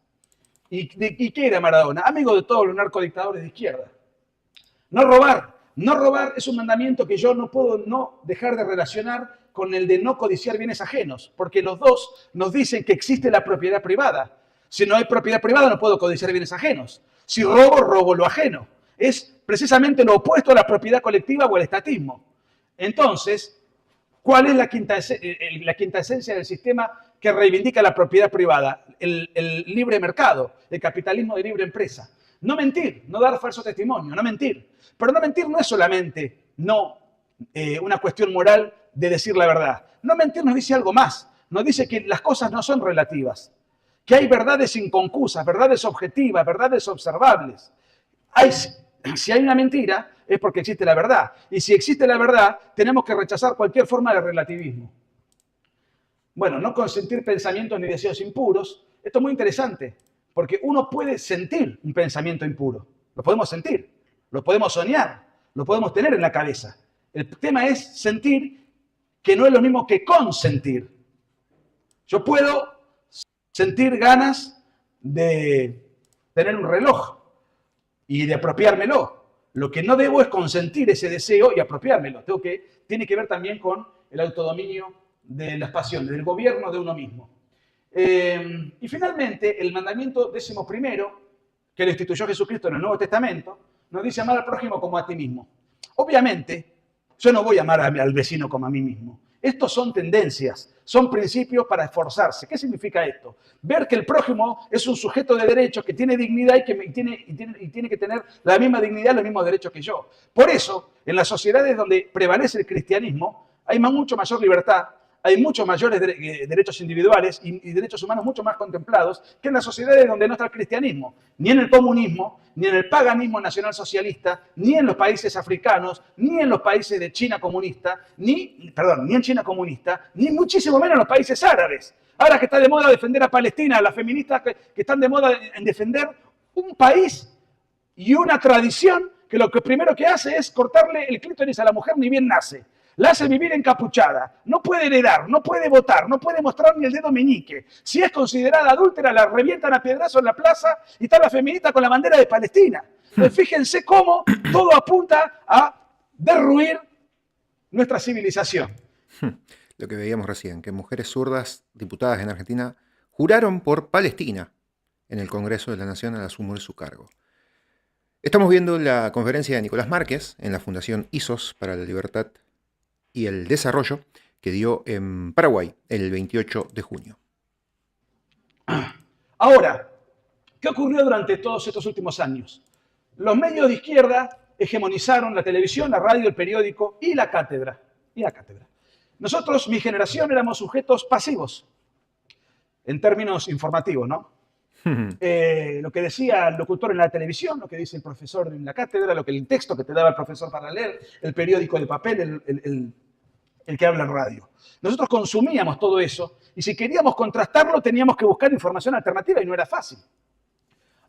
¿Y qué era Maradona? Amigo de todos los narcodictadores de izquierda. No robar. No robar es un mandamiento que yo no puedo no dejar de relacionar con el de no codiciar bienes ajenos, porque los dos nos dicen que existe la propiedad privada. Si no hay propiedad privada, no puedo codiciar bienes ajenos. Si robo, robo lo ajeno. Es precisamente lo opuesto a la propiedad colectiva o al estatismo. Entonces, ¿cuál es la quinta esencia del sistema que reivindica la propiedad privada? El libre mercado, el capitalismo de libre empresa. No mentir, no dar falso testimonio, no mentir. Pero no mentir no es solamente una cuestión moral de decir la verdad. No mentir nos dice algo más. Nos dice que las cosas no son relativas, que hay verdades inconcusas, verdades objetivas, verdades observables. Si hay una mentira, es porque existe la verdad. Y si existe la verdad, tenemos que rechazar cualquier forma de relativismo. Bueno, no consentir pensamientos ni deseos impuros. Esto es muy interesante, porque uno puede sentir un pensamiento impuro. Lo podemos sentir, lo podemos soñar, lo podemos tener en la cabeza. El tema es sentir, que no es lo mismo que consentir. Yo puedo sentir ganas de tener un reloj y de apropiármelo. Lo que no debo es consentir ese deseo y apropiármelo. Tiene que ver también con el autodominio de las pasiones, del gobierno de uno mismo. Y finalmente, el mandamiento 11º, que lo instituyó Jesucristo en el Nuevo Testamento, nos dice amar al prójimo como a ti mismo. Obviamente, yo no voy a amar al vecino como a mí mismo. Estos son tendencias, son principios para esforzarse. ¿Qué significa esto? Ver que el prójimo es un sujeto de derechos que tiene dignidad y tiene que tener la misma dignidad, los mismos derechos que yo. Por eso, en las sociedades donde prevalece el cristianismo, hay mucho mayor libertad, hay muchos mayores derechos individuales y derechos humanos mucho más contemplados que en las sociedades donde no está el cristianismo, ni en el comunismo, ni en el paganismo nacionalsocialista, ni en los países africanos, ni en los países de China comunista, ni en China comunista, ni muchísimo menos en los países árabes. Ahora que está de moda defender a Palestina, las feministas que están de moda en defender un país y una tradición que lo que primero que hace es cortarle el clítoris a la mujer ni bien nace. La hace vivir encapuchada, no puede heredar, no puede votar, no puede mostrar ni el dedo meñique. Si es considerada adúltera, la revientan a piedrazo en la plaza y está la feminista con la bandera de Palestina. Entonces, fíjense cómo todo apunta a derruir nuestra civilización. Lo que veíamos recién, que mujeres zurdas, diputadas en Argentina, juraron por Palestina en el Congreso de la Nación al asumir su cargo. Estamos viendo la conferencia de Nicolás Márquez en la Fundación ISOS para la Libertad y el Desarrollo, que dio en Paraguay el 28 de junio. Ahora, ¿qué ocurrió durante todos estos últimos años? Los medios de izquierda hegemonizaron la televisión, la radio, el periódico y la cátedra. Nosotros, mi generación, éramos sujetos pasivos, en términos informativos, ¿no? Lo que decía el locutor en la televisión, lo que dice el profesor en la cátedra, el texto que te daba el profesor para leer, el periódico de papel, el que habla en radio. Nosotros consumíamos todo eso y si queríamos contrastarlo teníamos que buscar información alternativa y no era fácil.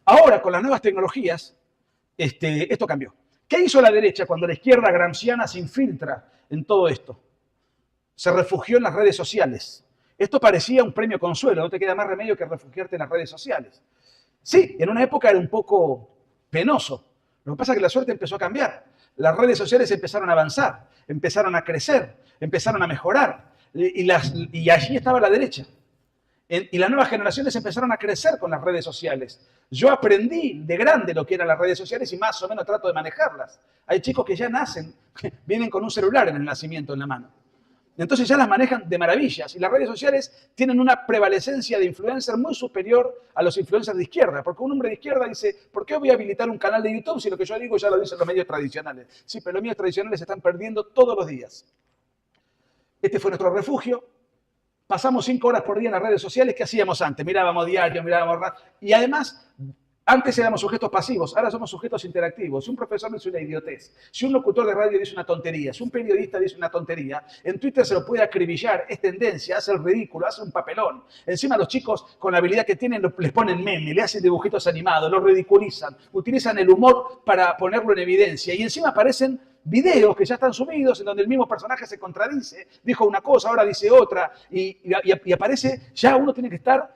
Ahora, con las nuevas tecnologías, esto cambió. ¿Qué hizo la derecha cuando la izquierda gramsciana se infiltra en todo esto? Se refugió en las redes sociales. Esto parecía un premio consuelo, no te queda más remedio que refugiarte en las redes sociales. Sí, en una época era un poco penoso. Lo que pasa es que la suerte empezó a cambiar. Las redes sociales empezaron a avanzar, empezaron a crecer, empezaron a mejorar. Y allí estaba la derecha. Y las nuevas generaciones empezaron a crecer con las redes sociales. Yo aprendí de grande lo que eran las redes sociales y más o menos trato de manejarlas. Hay chicos que ya nacen, vienen con un celular en el nacimiento en la mano. Entonces ya las manejan de maravillas. Y las redes sociales tienen una prevalecencia de influencer muy superior a los influencers de izquierda. Porque un hombre de izquierda dice, ¿por qué voy a habilitar un canal de YouTube si lo que yo digo ya lo dicen los medios tradicionales? Sí, pero los medios tradicionales se están perdiendo todos los días. Este fue nuestro refugio. Pasamos 5 horas por día en las redes sociales. ¿Qué hacíamos antes? Mirábamos diario, mirábamos radio. Y además, antes éramos sujetos pasivos, ahora somos sujetos interactivos. Si un profesor dice una idiotez, si un locutor de radio dice una tontería, si un periodista dice una tontería, en Twitter se lo puede acribillar, es tendencia, hace el ridículo, hace un papelón. Encima los chicos, con la habilidad que tienen, les ponen memes, le hacen dibujitos animados, los ridiculizan, utilizan el humor para ponerlo en evidencia. Y encima aparecen videos que ya están subidos en donde el mismo personaje se contradice, dijo una cosa, ahora dice otra, y aparece, ya uno tiene que estar,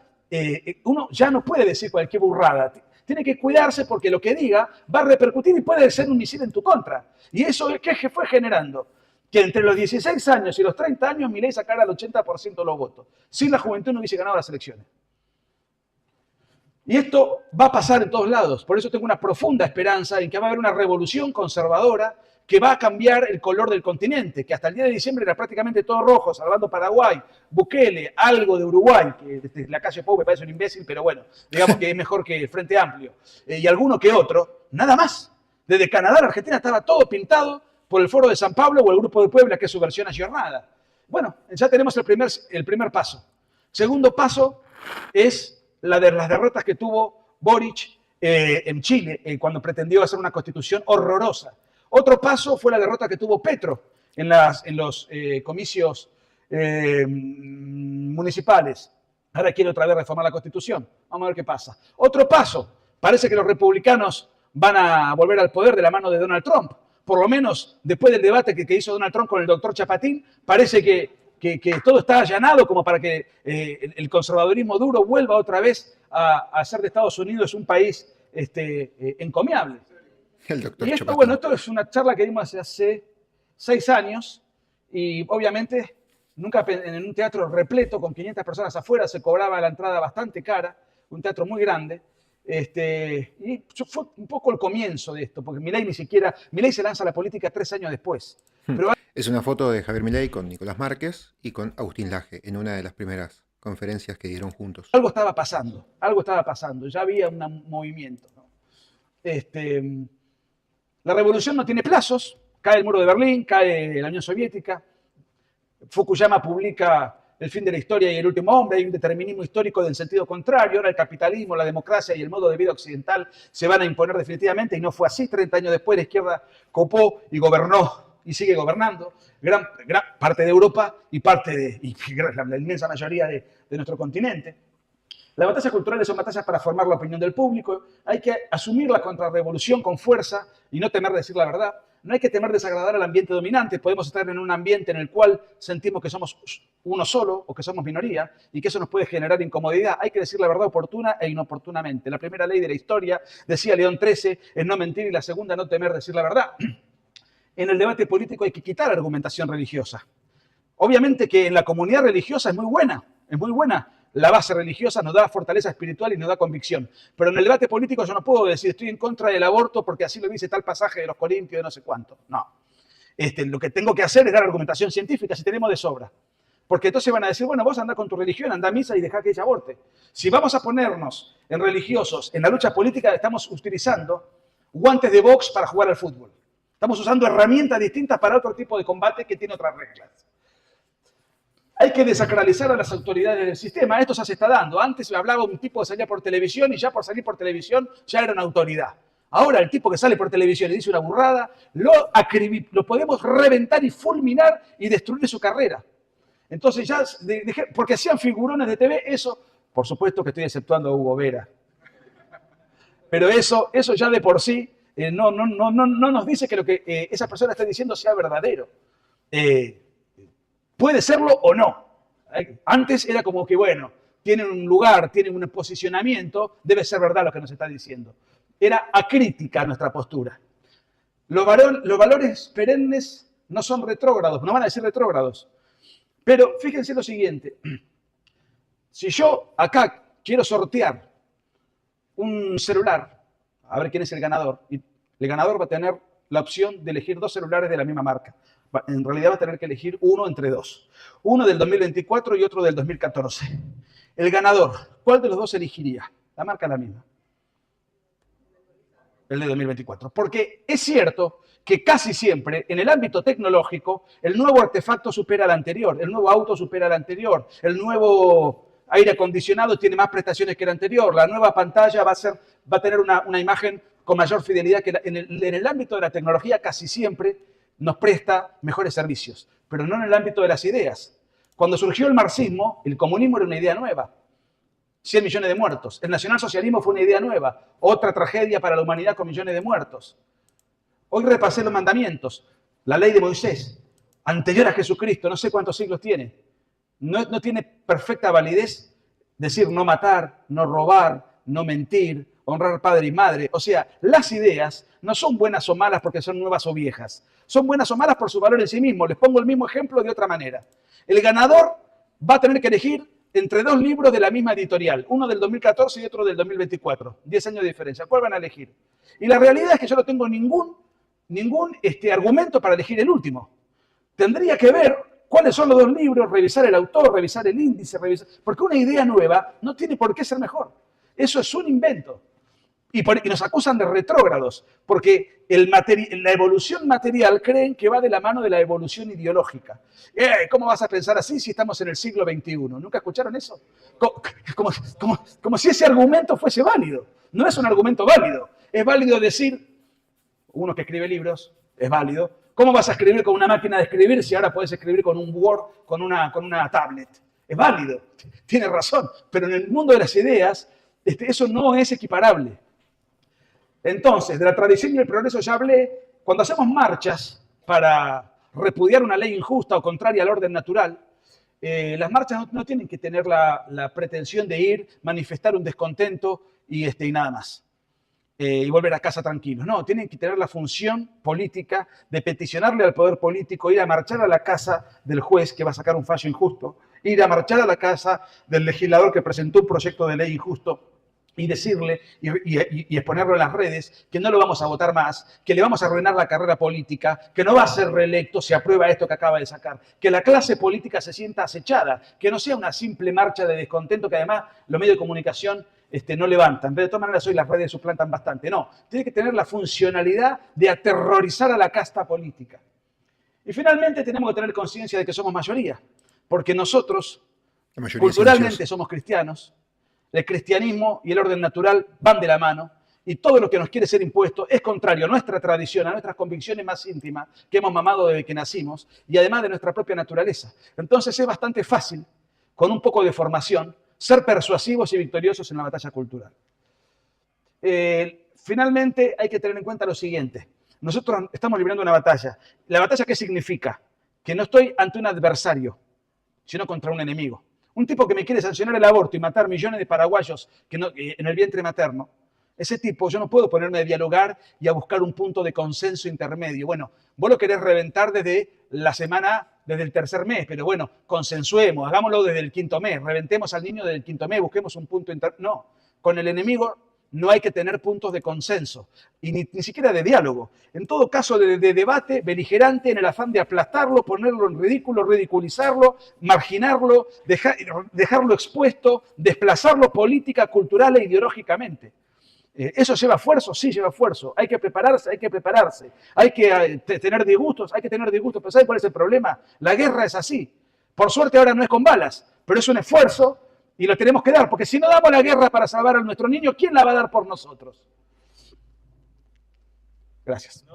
uno ya no puede decir cualquier burrada, tiene que cuidarse porque lo que diga va a repercutir y puede ser un misil en tu contra. Y eso es que fue generando que entre los 16 años y los 30 años Milei sacara el 80% de los votos. Sin la juventud no hubiese ganado las elecciones. Y esto va a pasar en todos lados. Por eso tengo una profunda esperanza en que va a haber una revolución conservadora que va a cambiar el color del continente, que hasta el día de diciembre era prácticamente todo rojo, salvando Paraguay, Bukele, algo de Uruguay, que desde la calle Pou me parece un imbécil, pero bueno, digamos que es mejor que el Frente Amplio, y alguno que otro, nada más. Desde Canadá a la Argentina estaba todo pintado por el Foro de San Pablo o el Grupo de Puebla, que es su versión ayornada. Bueno, ya tenemos el primer paso. Segundo paso es la de las derrotas que tuvo Boric en Chile, cuando pretendió hacer una constitución horrorosa. Otro paso fue la derrota que tuvo Petro en los comicios municipales. Ahora quiere otra vez reformar la Constitución. Vamos a ver qué pasa. Otro paso. Parece que los republicanos van a volver al poder de la mano de Donald Trump. Por lo menos después del debate que hizo Donald Trump con el doctor Chapatín, parece que todo está allanado como para que el conservadurismo duro vuelva otra vez a hacer de Estados Unidos un país encomiable. El doctor Y esto, Chapatín. bueno, esto es una charla que dimos hace 6 años y obviamente nunca en un teatro repleto con 500 personas afuera se cobraba la entrada bastante cara, un teatro muy grande. Y fue un poco el comienzo de esto, porque Milei se lanza a la política 3 años después. Pero Es una foto de Javier Milei con Nicolás Márquez y con Agustín Laje en una de las primeras conferencias que dieron juntos. algo estaba pasando, ya había un movimiento, ¿no? La revolución no tiene plazos, cae el muro de Berlín, cae la Unión Soviética, Fukuyama publica El fin de la historia y el último hombre, hay un determinismo histórico en sentido contrario, ahora el capitalismo, la democracia y el modo de vida occidental se van a imponer definitivamente y no fue así. 30 años después la izquierda copó y gobernó y sigue gobernando gran parte de Europa y la inmensa mayoría de nuestro continente. Las batallas culturales son batallas para formar la opinión del público. Hay que asumir la contrarrevolución con fuerza y no temer decir la verdad. No hay que temer desagradar al ambiente dominante. Podemos estar en un ambiente en el cual sentimos que somos uno solo o que somos minoría y que eso nos puede generar incomodidad. Hay que decir la verdad oportuna e inoportunamente. La primera ley de la historia, decía León XIII, es no mentir y la segunda, no temer decir la verdad. En el debate político hay que quitar argumentación religiosa. Obviamente que en la comunidad religiosa es muy buena. La base religiosa nos da fortaleza espiritual y nos da convicción. Pero en el debate político yo no puedo decir estoy en contra del aborto porque así lo dice tal pasaje de los Corintios de no sé cuánto. No. Lo que tengo que hacer es dar argumentación científica si tenemos de sobra. Porque entonces van a decir, bueno, vos andá con tu religión, andá a misa y dejá que ella aborte. Si vamos a ponernos en religiosos en la lucha política, estamos utilizando guantes de box para jugar al fútbol. Estamos usando herramientas distintas para otro tipo de combate que tiene otras reglas. Hay que desacralizar a las autoridades del sistema. Esto ya se está dando. Antes hablaba un tipo que salía por televisión y ya por salir por televisión ya era una autoridad. Ahora el tipo que sale por televisión y dice una burrada, lo podemos reventar y fulminar y destruir su carrera. Entonces ya, porque hacían figurones de TV, eso, por supuesto que estoy exceptuando a Hugo Vera. Pero eso ya de por sí no nos dice que lo que esa persona está diciendo sea verdadero. Puede serlo o no. Antes era como que, bueno, tienen un lugar, tienen un posicionamiento, debe ser verdad lo que nos está diciendo. Era acrítica nuestra postura. Los valores perennes no son retrógrados, no van a decir retrógrados. Pero fíjense lo siguiente. Si yo acá quiero sortear un celular, a ver quién es el ganador, y el ganador va a tener la opción de elegir 2 celulares de la misma marca. En realidad va a tener que elegir uno entre 2. Uno del 2024 y otro del 2014. El ganador, ¿cuál de los 2 elegiría? La marca es la misma. El de 2024. Porque es cierto que casi siempre en el ámbito tecnológico el nuevo artefacto supera al anterior, el nuevo auto supera al anterior, el nuevo aire acondicionado tiene más prestaciones que el anterior, la nueva pantalla va a tener una imagen con mayor fidelidad que en el ámbito de la tecnología casi siempre nos presta mejores servicios, pero no en el ámbito de las ideas. Cuando surgió el marxismo, el comunismo era una idea nueva. 100 millones de muertos. El nacionalsocialismo fue una idea nueva. Otra tragedia para la humanidad con millones de muertos. Hoy repasé los mandamientos. La ley de Moisés, anterior a Jesucristo, no sé cuántos siglos tiene. No tiene perfecta validez decir no matar, no robar, no mentir, honrar padre y madre. O sea, las ideas no son buenas o malas porque son nuevas o viejas. Son buenas o malas por su valor en sí mismo. Les pongo el mismo ejemplo de otra manera. El ganador va a tener que elegir entre 2 libros de la misma editorial, uno del 2014 y otro del 2024, 10 años de diferencia. ¿Cuál van a elegir? Y la realidad es que yo no tengo ningún argumento para elegir el último. Tendría que ver cuáles son los 2 libros, revisar el autor, revisar el índice, porque una idea nueva no tiene por qué ser mejor. Eso es un invento. Y nos acusan de retrógrados, porque la evolución material creen que va de la mano de la evolución ideológica. ¿Cómo vas a pensar así si estamos en el siglo XXI? ¿Nunca escucharon eso? Como si ese argumento fuese válido. No es un argumento válido. Es válido decir, uno que escribe libros, es válido. ¿Cómo vas a escribir con una máquina de escribir si ahora puedes escribir con un Word, con una tablet? Es válido, tiene razón. Pero en el mundo de las ideas, eso no es equiparable. Entonces, de la tradición y el progreso ya hablé. Cuando hacemos marchas para repudiar una ley injusta o contraria al orden natural, las marchas no tienen que tener la pretensión de ir, manifestar un descontento y nada más. Y volver a casa tranquilos. No, tienen que tener la función política de peticionarle al poder político, ir a marchar a la casa del juez que va a sacar un fallo injusto, ir a marchar a la casa del legislador que presentó un proyecto de ley injusto, y decirle y exponerlo en las redes que no lo vamos a votar más, que le vamos a arruinar la carrera política, que no va a ser reelecto si aprueba esto que acaba de sacar, que la clase política se sienta acechada, que no sea una simple marcha de descontento que además los medios de comunicación no levantan. De todas maneras hoy las redes suplantan bastante. No, tiene que tener la funcionalidad de aterrorizar a la casta política. Y finalmente tenemos que tener conciencia de que somos mayoría, porque nosotros culturalmente somos cristianos. El cristianismo y el orden natural van de la mano y todo lo que nos quiere ser impuesto es contrario a nuestra tradición, a nuestras convicciones más íntimas que hemos mamado desde que nacimos y además de nuestra propia naturaleza. Entonces es bastante fácil, con un poco de formación, ser persuasivos y victoriosos en la batalla cultural. Finalmente hay que tener en cuenta lo siguiente. Nosotros estamos librando una batalla. ¿La batalla qué significa? Que no estoy ante un adversario, sino contra un enemigo. Un tipo que me quiere sancionar el aborto y matar millones de paraguayos en el vientre materno, ese tipo yo no puedo ponerme a dialogar y a buscar un punto de consenso intermedio. Bueno, vos lo querés reventar desde el tercer mes, pero bueno, consensuemos, hagámoslo desde el 5.º mes, reventemos al niño desde el 5.º mes, busquemos un punto intermedio. No, con el enemigo no hay que tener puntos de consenso y ni siquiera de diálogo. En todo caso, de debate beligerante en el afán de aplastarlo, ponerlo en ridículo, ridiculizarlo, marginarlo, dejarlo expuesto, desplazarlo política, cultural e ideológicamente. ¿Eso lleva esfuerzo? Sí, lleva esfuerzo. Hay que prepararse, hay que prepararse. Hay que tener disgustos, Pero ¿sabe cuál es el problema? La guerra es así. Por suerte ahora no es con balas, pero es un esfuerzo y lo tenemos que dar, porque si no damos la guerra para salvar a nuestro niño, ¿quién la va a dar por nosotros? Gracias.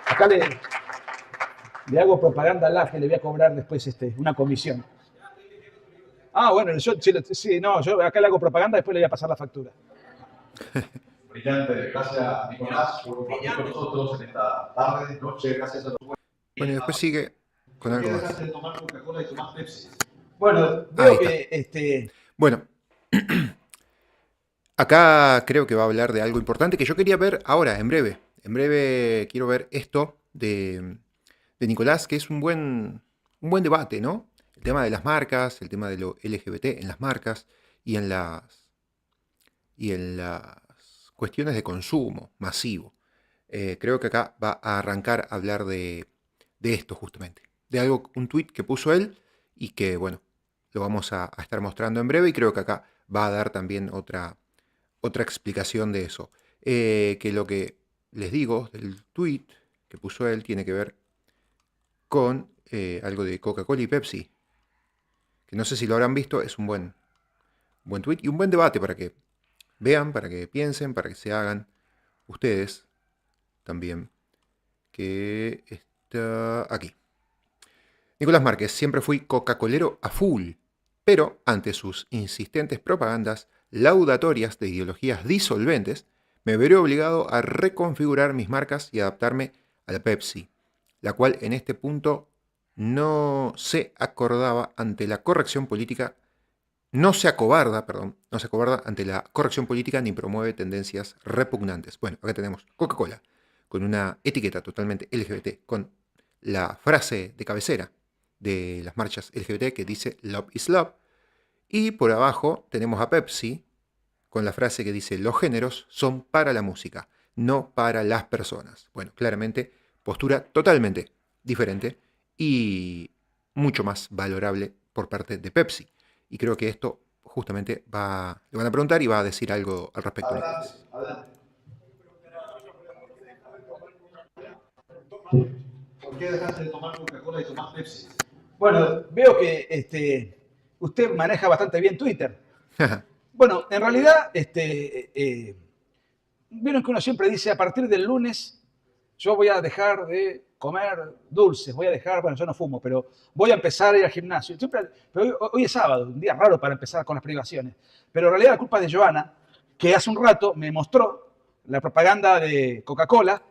Acá le hago propaganda al AFE, le voy a cobrar después una comisión. Ah, bueno, sí, no, yo acá le hago propaganda, después le voy a pasar la factura. Brillante, gracias Nicolás por compartir con nosotros en esta tarde, noche, gracias a todos. Bueno, y después sigue con ¿Por qué algo dejaste más. de tomar Coca-Cola y tomás Pepsi? Bueno, Ahí veo está. que Bueno, acá creo que va a hablar de algo importante que yo quería ver ahora, en breve. En breve quiero ver esto de Nicolás, que es un buen debate, ¿no? El tema de las marcas, el tema de lo LGBT en las marcas y y en las cuestiones de consumo masivo. Creo que acá va a arrancar a hablar de esto justamente. De algo, un tweet que puso él y que, bueno, lo vamos a estar mostrando en breve y creo que acá va a dar también otra explicación de eso. Que lo que les digo del tweet que puso él tiene que ver con algo de Coca-Cola y Pepsi. Que no sé si lo habrán visto, es un buen tweet y un buen debate para que vean, para que piensen, para que se hagan ustedes también. Que está aquí. Nicolás Márquez, siempre fui coca-colero a full, pero ante sus insistentes propagandas laudatorias de ideologías disolventes, me veré obligado a reconfigurar mis marcas y adaptarme a la Pepsi, la cual en este punto no se acordaba ante la corrección política, no se acobarda, perdón, no se acobarda ante la corrección política ni promueve tendencias repugnantes. Bueno, acá tenemos Coca-Cola, con una etiqueta totalmente LGBT, con la frase de cabecera de las marchas LGBT que dice Love is Love. Y por abajo tenemos a Pepsi con la frase que dice los géneros son para la música, no para las personas. Bueno, claramente postura totalmente diferente y mucho más valorable por parte de Pepsi. Y creo que esto justamente le van a preguntar y va a decir algo al respecto, Adelante, Nicolás. adelante. ¿Por qué dejaste de tomar Coca-Cola y tomás Pepsi? bueno, veo que usted maneja bastante bien Twitter. Bueno, en realidad, vieron que uno siempre dice, a partir del lunes yo voy a dejar de comer dulces, voy a dejar, bueno, yo no fumo, pero voy a empezar a ir al gimnasio. Pero hoy es sábado, un día raro para empezar con las privaciones. Pero en realidad la culpa es de Joana, que hace un rato me mostró la propaganda de Coca-Cola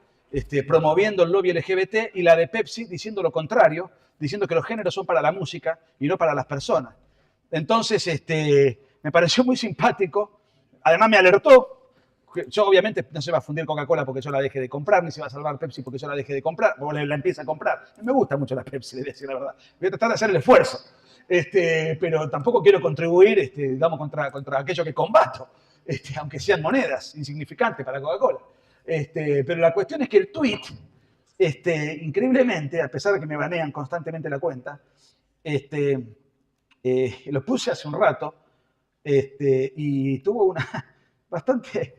promoviendo el lobby LGBT y la de Pepsi diciendo lo contrario, diciendo que los géneros son para la música y no para las personas. Entonces, me pareció muy simpático. Además, me alertó. Yo, obviamente, no se va a fundir Coca-Cola porque yo la deje de comprar, ni se va a salvar Pepsi porque yo la deje de comprar, o la empieza a comprar. Me gusta mucho la Pepsi, le voy a decir la verdad. Voy a tratar de hacer el esfuerzo. Pero tampoco quiero contribuir, digamos, contra aquello que combato, aunque sean monedas insignificantes para Coca-Cola. Pero la cuestión es que el tweet, increíblemente, a pesar de que me banean constantemente la cuenta, lo puse hace un rato y tuvo una bastante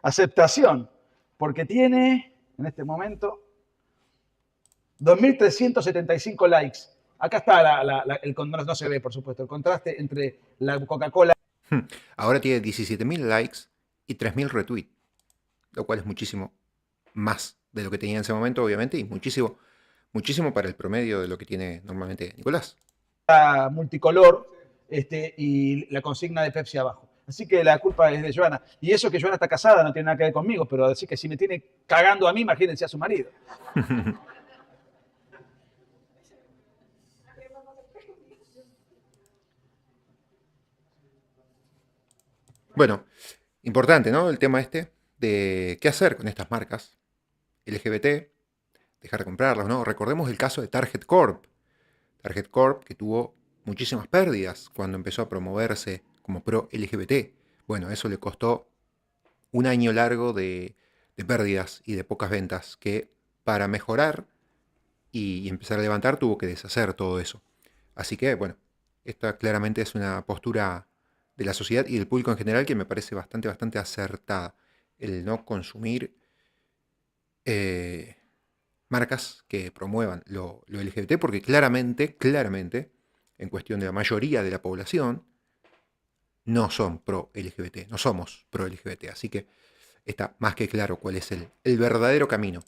aceptación, porque tiene en este momento 2.375 likes. Acá está no se ve, por supuesto, el contraste entre la Coca-Cola. Ahora tiene 17.000 likes y 3.000 retweets, lo cual es muchísimo más de lo que tenía en ese momento, obviamente, y muchísimo, muchísimo para el promedio de lo que tiene normalmente Nicolás. Multicolor y la consigna de Pepsi abajo. Así que la culpa es de Joana. Y eso que Joana está casada no tiene nada que ver conmigo, pero así que si me tiene cagando a mí, imagínense a su marido. Bueno, importante, ¿no? El tema este de qué hacer con estas marcas LGBT, dejar de comprarlas, ¿no? Recordemos el caso de Target Corp. Target Corp que tuvo muchísimas pérdidas cuando empezó a promoverse como pro LGBT. Bueno, eso le costó un año largo de pérdidas y de pocas ventas que para mejorar y empezar a levantar tuvo que deshacer todo eso. Así que, bueno, esta claramente es una postura de la sociedad y del público en general que me parece bastante acertada. El no consumir marcas que promuevan lo LGBT, porque claramente, en cuestión de la mayoría de la población, no son pro-LGBT, no somos pro-LGBT. Así que está más que claro cuál es el verdadero camino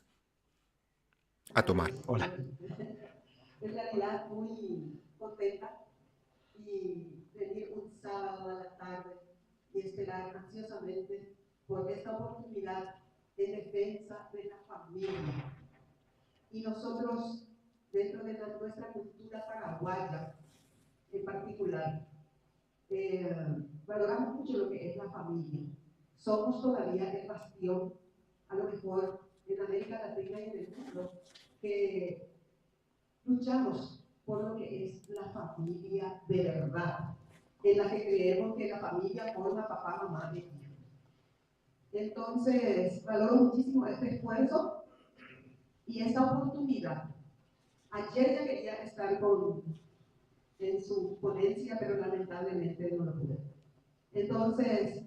a tomar. Hola. En realidad muy contenta y venir un sábado a la tarde y esperar ansiosamente por esta oportunidad de defensa de la familia. Y nosotros, dentro de nuestra cultura paraguaya en particular, valoramos mucho lo que es la familia. Somos todavía el bastión, a lo mejor en América Latina y en el mundo, que luchamos por lo que es la familia de verdad, en la que creemos que la familia forma papá, mamá y hijos. Entonces, valoro muchísimo este esfuerzo y esta oportunidad. Ayer ya quería estar en su ponencia, pero lamentablemente no lo pude. Entonces,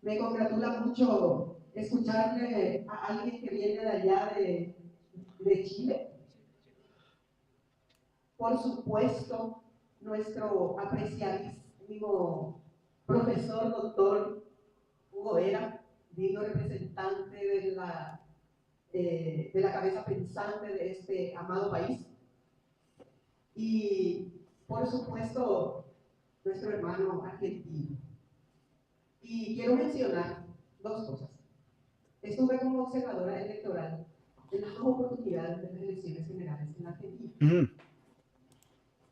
me congratula mucho escucharle a alguien que viene de allá de Chile. Por supuesto, nuestro apreciadísimo profesor doctor Hugo Vera, digno representante de la cabeza pensante de este amado país. Y, por supuesto, nuestro hermano argentino. Y quiero mencionar dos cosas. Estuve como observadora electoral en las dos oportunidades de las elecciones generales en Argentina.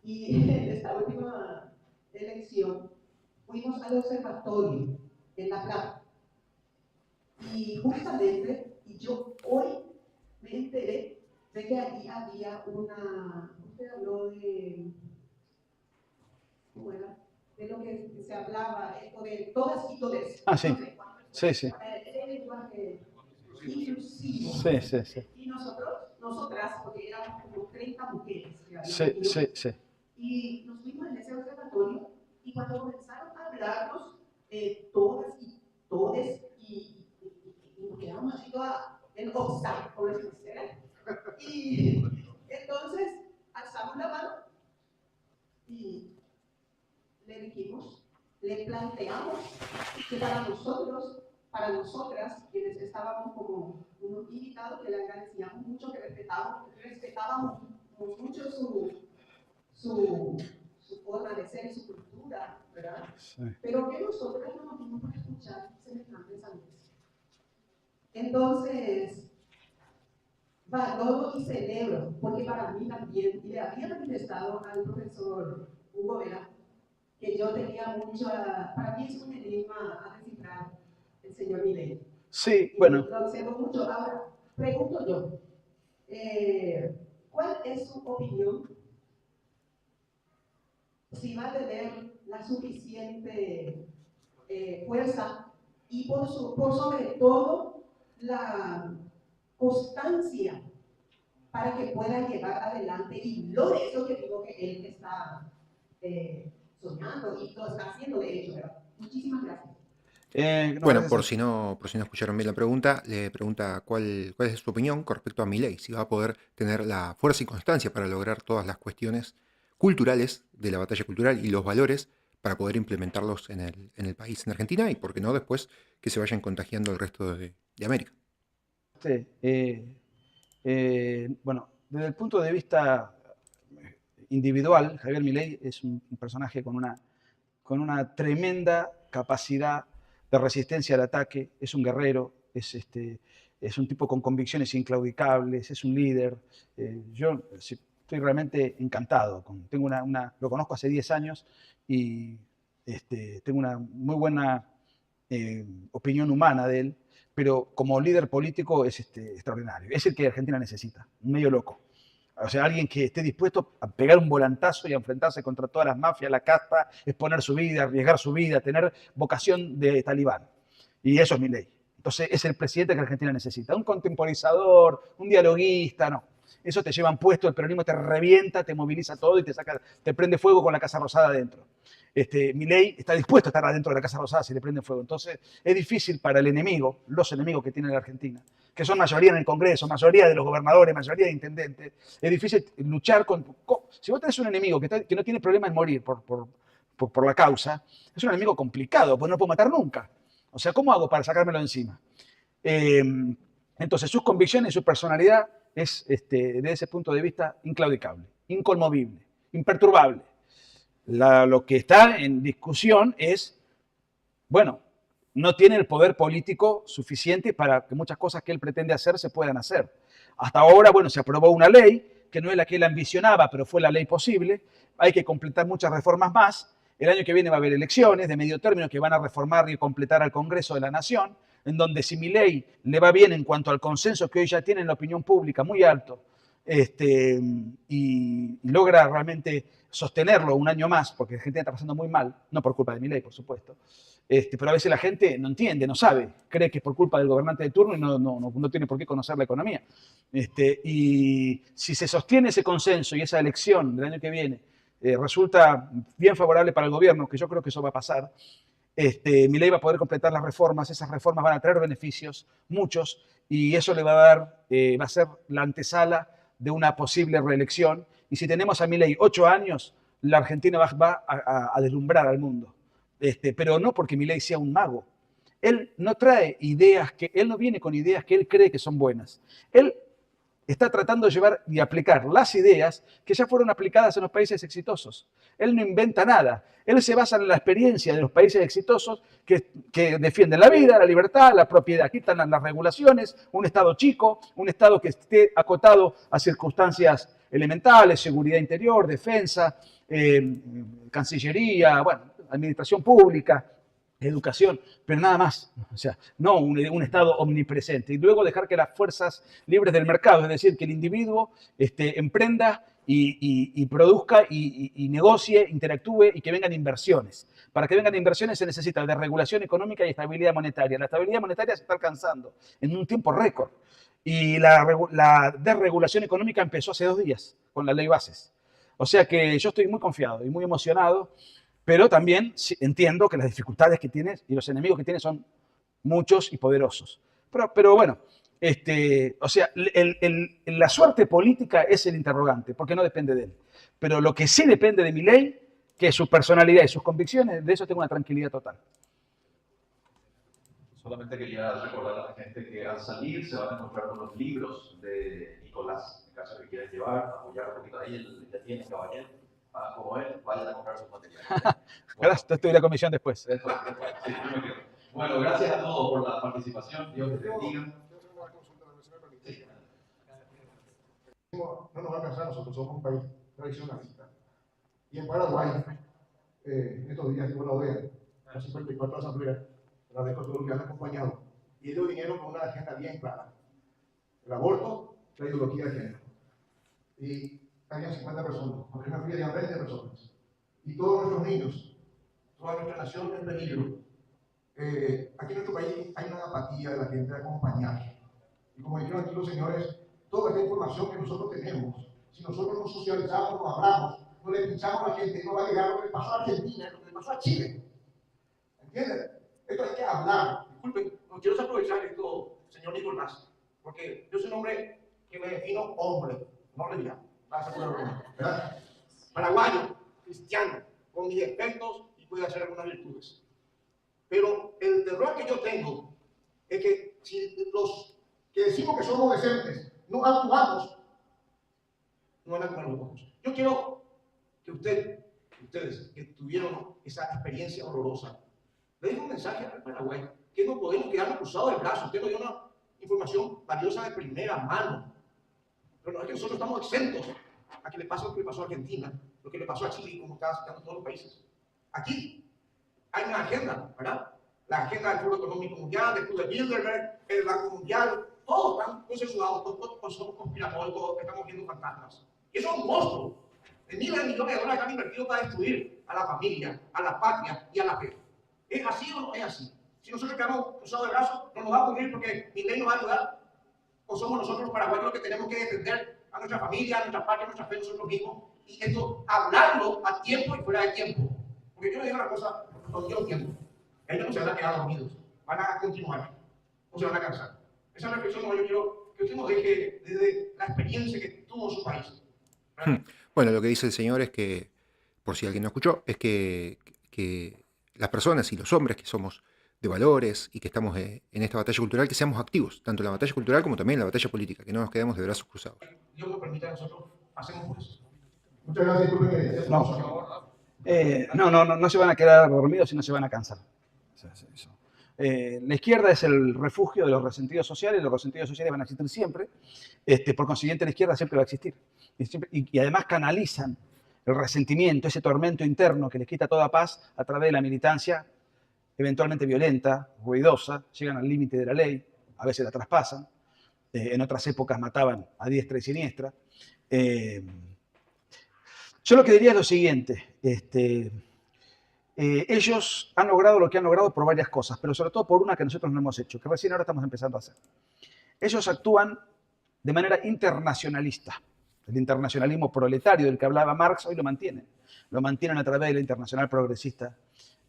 Y en esta última elección fuimos al observatorio en La Plata. Y justamente, y yo hoy me enteré de que allí había usted habló de, ¿cómo era? De lo que se hablaba, esto de todas y todes. Sí. No sé, Sí, sí. el lenguaje inclusivo. Sí, sí, sí. Y nosotras, porque éramos como 30 mujeres que habíamos Sí, ido, sí, sí. y nos fuimos en ese observatorio, y cuando comenzaron a hablarnos todas y todes, y nos quedamos así toda en offside, como les dice. Y entonces alzamos la mano y le dijimos, le planteamos que para nosotros, para nosotras, quienes estábamos como unos invitados, que le agradecíamos mucho, que respetábamos mucho su forma de ser y su cultura, ¿verdad? Sí. Pero que nosotros no nos dimos para escuchar semejantes sandeces. Entonces, valoro y celebro, porque para mí también, y le había manifestado al profesor Hugo Vera, que yo tenía para mí es un enigma a descifrar el señor Milei. Sí, bueno. Lo observo mucho. Ahora, pregunto yo, ¿cuál es su opinión? Si va a tener la suficiente fuerza y por sobre todo la constancia para que pueda llevar adelante y logre eso que digo que él está soñando y lo está haciendo de hecho, ¿verdad? Muchísimas gracias. Bueno, por si no escucharon bien la pregunta, le pregunta cuál es su opinión con respecto a Milei, si va a poder tener la fuerza y constancia para lograr todas las cuestiones culturales de la batalla cultural y los valores para poder implementarlos en el país, en Argentina, y por qué no después que se vayan contagiando el resto de América. Sí, bueno, desde el punto de vista individual, Javier Milei es un personaje con una tremenda capacidad de resistencia al ataque, es un guerrero, es un tipo con convicciones inclaudicables, es un líder. Yo estoy realmente encantado. Lo conozco hace 10 años y tengo una muy buena opinión humana de él, pero como líder político es extraordinario. Es el que Argentina necesita, un medio loco. O sea, alguien que esté dispuesto a pegar un volantazo y a enfrentarse contra todas las mafias, la casta, exponer su vida, arriesgar su vida, tener vocación de talibán. Y eso es Milei. Entonces, es el presidente que Argentina necesita. Un contemporizador, un dialoguista, no. Eso te llevan puesto, el peronismo te revienta, te moviliza todo y te prende fuego con la Casa Rosada adentro. Milei está dispuesto a estar adentro de la Casa Rosada si le prende fuego. Entonces, es difícil para el enemigo, los enemigos que tiene la Argentina, que son mayoría en el Congreso, mayoría de los gobernadores, mayoría de intendentes, es difícil luchar con... Si vos tenés un enemigo que no tiene problema en morir por la causa, es un enemigo complicado, pues no lo puedo matar nunca. O sea, ¿cómo hago para sacármelo de encima? Entonces, sus convicciones y su personalidad es, desde ese punto de vista, inclaudicable, inconmovible, imperturbable. Lo que está en discusión es, bueno, no tiene el poder político suficiente para que muchas cosas que él pretende hacer se puedan hacer. Hasta ahora, bueno, se aprobó una ley que no es la que él ambicionaba, pero fue la ley posible. Hay que completar muchas reformas más. El año que viene va a haber elecciones de medio término que van a reformar y completar al Congreso de la Nación, en donde si Milei le va bien en cuanto al consenso que hoy ya tiene en la opinión pública muy alto, y logra realmente sostenerlo un año más, porque la gente está pasando muy mal, no por culpa de Milei, por supuesto, pero a veces la gente no entiende, no sabe, cree que es por culpa del gobernante de turno y no tiene por qué conocer la economía. Y si se sostiene ese consenso y esa elección del año que viene resulta bien favorable para el gobierno, que yo creo que eso va a pasar, Milei va a poder completar las reformas, esas reformas van a traer beneficios, muchos, y eso le va a dar, va a ser la antesala de una posible reelección. Y si tenemos a Milei 8 años, la Argentina va a deslumbrar al mundo. Pero no porque Milei sea un mago. Él no trae ideas él no viene con ideas que él cree que son buenas. Él está tratando de llevar y aplicar las ideas que ya fueron aplicadas en los países exitosos. Él no inventa nada. Él se basa en la experiencia de los países exitosos que defienden la vida, la libertad, la propiedad. Quitan las regulaciones, un Estado chico, un Estado que esté acotado a circunstancias elementales, seguridad interior, defensa, cancillería, bueno, administración pública, educación, pero nada más. O sea, no un Estado omnipresente. Y luego dejar que las fuerzas libres del mercado, es decir, que el individuo emprenda y produzca y negocie, interactúe y que vengan inversiones. Para que vengan inversiones se necesita de regulación económica y estabilidad monetaria. La estabilidad monetaria se está alcanzando en un tiempo récord. Y la desregulación económica empezó hace 2 días con la ley Bases. O sea que yo estoy muy confiado y muy emocionado, pero también entiendo que las dificultades que tienes y los enemigos que tienes son muchos y poderosos. Pero bueno, o sea, la suerte política es el interrogante, porque no depende de él. Pero lo que sí depende de Milei, que es su personalidad y sus convicciones, de eso tengo una tranquilidad total. Solamente quería recordar a la gente que al salir se van a encontrar con los libros de Nicolás, en caso de que quieran llevar, apoyar un poquito ahí, el que tiene caballero, como él, vayan a comprar sus materiales. Gracias, estoy en la comisión después. Sí, bueno, gracias a todos por la participación, Dios les bendiga. No nos va a alcanzar, nosotros somos un país tradicionalista. Y en Paraguay, estos días tuvo la OEA, la 54 Asamblea, la de todos los que han acompañado, y ellos vinieron con una agenda bien clara: el aborto, la ideología de género. Y habían 50 personas, aunque me fui habían 20 personas. Y todos nuestros niños, toda nuestra nación en peligro. Aquí en nuestro país hay una apatía de la gente de acompañar. Y como dijeron aquí los señores, toda esta información que nosotros tenemos, si nosotros nos socializamos, nos hablamos, no le pinchamos a la gente, no va a llegar lo que le pasó a Argentina, lo que le pasó a Chile. ¿Entienden? Esto hay que hablar. Disculpen, no quiero aprovechar esto, señor Nicolás, porque yo soy un hombre que me defino hombre, no le llamo. ¿Verdad? Paraguayo, cristiano, con mis defectos y puede hacer algunas virtudes. Pero el terror que yo tengo es que si los que decimos que somos decentes no actuamos, no van a comer los ojos. Yo quiero que ustedes que tuvieron esa experiencia horrorosa, le den un mensaje al Paraguay, que no podemos quedarnos cruzados del brazo. Usted nos dio una información valiosa de primera mano, pero no es que nosotros estamos exentos a que le pase lo que le pasó a Argentina, lo que le pasó a Chile, como está citando todos los países. Aquí hay una agenda, ¿verdad? La agenda del Foro Económico Mundial, del Club de Bilderberg, el Banco Mundial, todos están consensuados, todos somos conspiranoicos, estamos viendo fantasmas. Y eso es un monstruo de miles de millones de dólares que han invertido para destruir a la familia, a la patria y a la fe. ¿Es así o no es así? Si nosotros quedamos cruzados de brazos, no nos va a ocurrir porque mi ley nos va a ayudar. O somos nosotros los paraguayos los que tenemos que defender a nuestra familia, a nuestra patria, a nuestra fe, nosotros mismos. Y esto, hablarlo a tiempo y fuera de tiempo. Porque yo les digo una cosa, cuando yo entiendo, ellos no se van a quedar dormidos, van a continuar, no se van a cansar. Esa reflexión yo quiero que usted nos deje desde la experiencia que tuvo su país. Bueno, lo que dice el señor es que por si alguien no escuchó, es que las personas y los hombres que somos de valores y que estamos en esta batalla cultural, que seamos activos, tanto en la batalla cultural como también en la batalla política, que no nos quedemos de brazos cruzados. Dios lo permita, nosotros hacemos por eso. Muchas gracias, disculpen que ya No se van a quedar dormidos y no se van a cansar. La izquierda es el refugio de los resentidos sociales, los resentidos sociales van a existir siempre, por consiguiente la izquierda siempre va a existir. Y además canalizan el resentimiento, ese tormento interno que les quita toda paz a través de la militancia, eventualmente violenta, ruidosa, llegan al límite de la ley, a veces la traspasan, en otras épocas mataban a diestra y siniestra. Yo lo que diría es lo siguiente, ellos han logrado lo que han logrado por varias cosas, pero sobre todo por una que nosotros no hemos hecho, que recién ahora estamos empezando a hacer. Ellos actúan de manera internacionalista. El internacionalismo proletario del que hablaba Marx hoy lo mantienen. Lo mantienen a través de la internacional progresista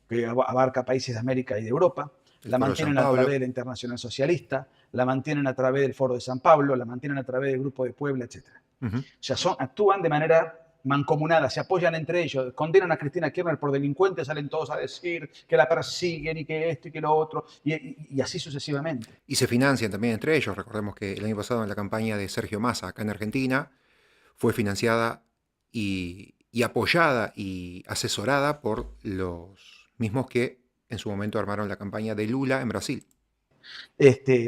que abarca países de América y de Europa. La mantienen a través de la internacional socialista, la mantienen a través del Foro de San Pablo, la mantienen a través del Grupo de Puebla, etc. O sea, actúan de manera mancomunada, se apoyan entre ellos, condenan a Cristina Kirchner por delincuente, salen todos a decir que la persiguen y que esto y que lo otro, y así sucesivamente. Y se financian también entre ellos. Recordemos que el año pasado en la campaña de Sergio Massa acá en Argentina fue financiada y apoyada y asesorada por los mismos que en su momento armaron la campaña de Lula en Brasil.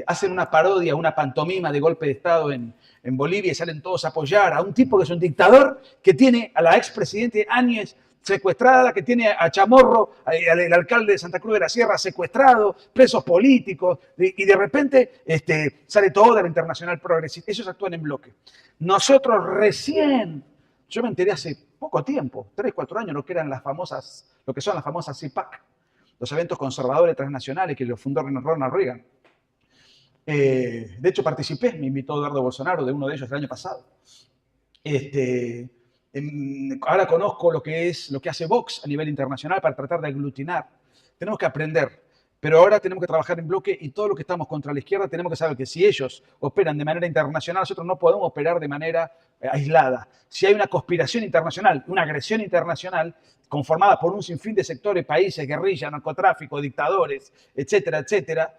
Hacen una parodia, una pantomima de golpe de Estado en Bolivia y salen todos a apoyar a un tipo que es un dictador, que tiene a la expresidente Áñez secuestrada, que tiene a Chamorro, al alcalde de Santa Cruz de la Sierra secuestrado, presos políticos, y de repente sale toda la internacional progresista. Ellos actúan en bloque. Nosotros recién, yo me enteré hace poco tiempo, 3, 4 años, lo que son las famosas CIPAC, los eventos conservadores transnacionales que lo fundó Ronald Reagan. De hecho, participé, me invitó Eduardo Bolsonaro de uno de ellos el año pasado. Ahora conozco lo que hace Vox a nivel internacional para tratar de aglutinar. Tenemos que aprender, pero ahora tenemos que trabajar en bloque y todo lo que estamos contra la izquierda tenemos que saber que si ellos operan de manera internacional, nosotros no podemos operar de manera aislada. Si hay una conspiración internacional, una agresión internacional conformada por un sinfín de sectores, países, guerrillas, narcotráfico, dictadores, etcétera, etcétera,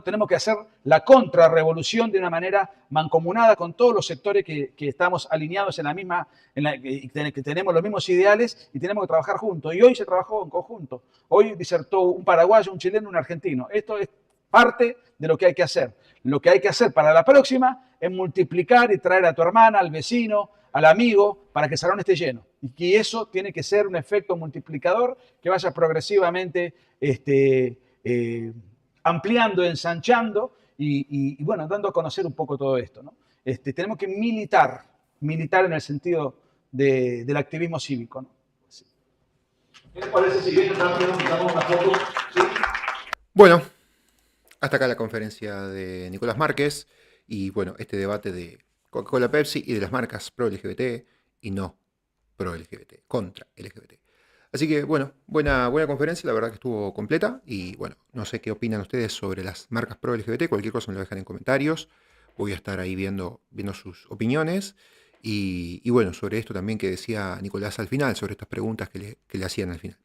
tenemos que hacer la contrarrevolución de una manera mancomunada con todos los sectores que estamos alineados que tenemos los mismos ideales y tenemos que trabajar juntos. Y hoy se trabajó en conjunto. Hoy disertó un paraguayo, un chileno, un argentino. Esto es parte de lo que hay que hacer. Lo que hay que hacer para la próxima es multiplicar y traer a tu hermana, al vecino, al amigo, para que el salón esté lleno. Y que eso tiene que ser un efecto multiplicador que vaya progresivamente ampliando, ensanchando y dando a conocer un poco todo esto, ¿no? Tenemos que militar en el sentido del activismo cívico, ¿no? Sí. ¿Qué les parece si bien rápido nos damos una foto? ¿Sí? Bueno, hasta acá la conferencia de Nicolás Márquez y bueno, este debate de Coca-Cola, Pepsi y de las marcas pro-LGBT y no pro-LGBT, contra LGBT. Así que bueno, buena conferencia, la verdad que estuvo completa y bueno, no sé qué opinan ustedes sobre las marcas pro-LGBT, cualquier cosa me lo dejan en comentarios, voy a estar ahí viendo sus opiniones y bueno, sobre esto también que decía Nicolás al final, sobre estas preguntas que le hacían al final.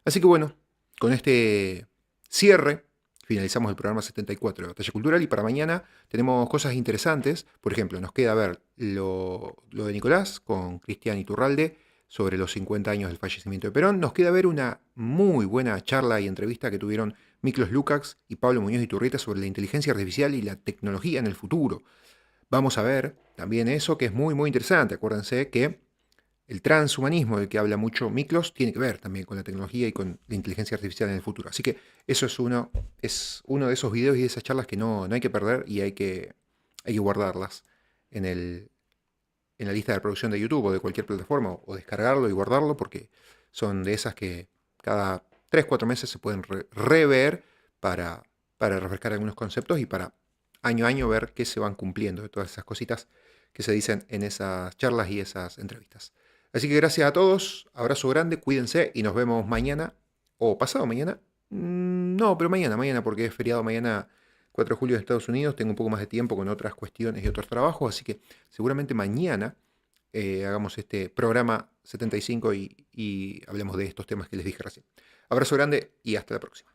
Así que bueno, con este cierre finalizamos el programa 74 de Batalla Cultural y para mañana tenemos cosas interesantes. Por ejemplo, nos queda ver lo de Nicolás con Cristian Iturralde sobre los 50 años del fallecimiento de Perón. Nos queda ver una muy buena charla y entrevista que tuvieron Miklos Lukács y Pablo Muñoz Iturrieta sobre la inteligencia artificial y la tecnología en el futuro. Vamos a ver también eso que es muy, muy interesante. Acuérdense que el transhumanismo del que habla mucho Miklos tiene que ver también con la tecnología y con la inteligencia artificial en el futuro. Así que eso es uno de esos videos y de esas charlas que no hay que perder y hay que guardarlas en la lista de producción de YouTube o de cualquier plataforma o descargarlo y guardarlo porque son de esas que cada 3-4 meses se pueden rever para refrescar algunos conceptos y para año a año ver qué se van cumpliendo de todas esas cositas que se dicen en esas charlas y esas entrevistas. Así que gracias a todos, abrazo grande, cuídense y nos vemos mañana o pasado mañana. No, pero mañana porque es feriado mañana 4 de julio en Estados Unidos, tengo un poco más de tiempo con otras cuestiones y otros trabajos, así que seguramente mañana hagamos este programa 75 y hablemos de estos temas que les dije recién. Abrazo grande y hasta la próxima.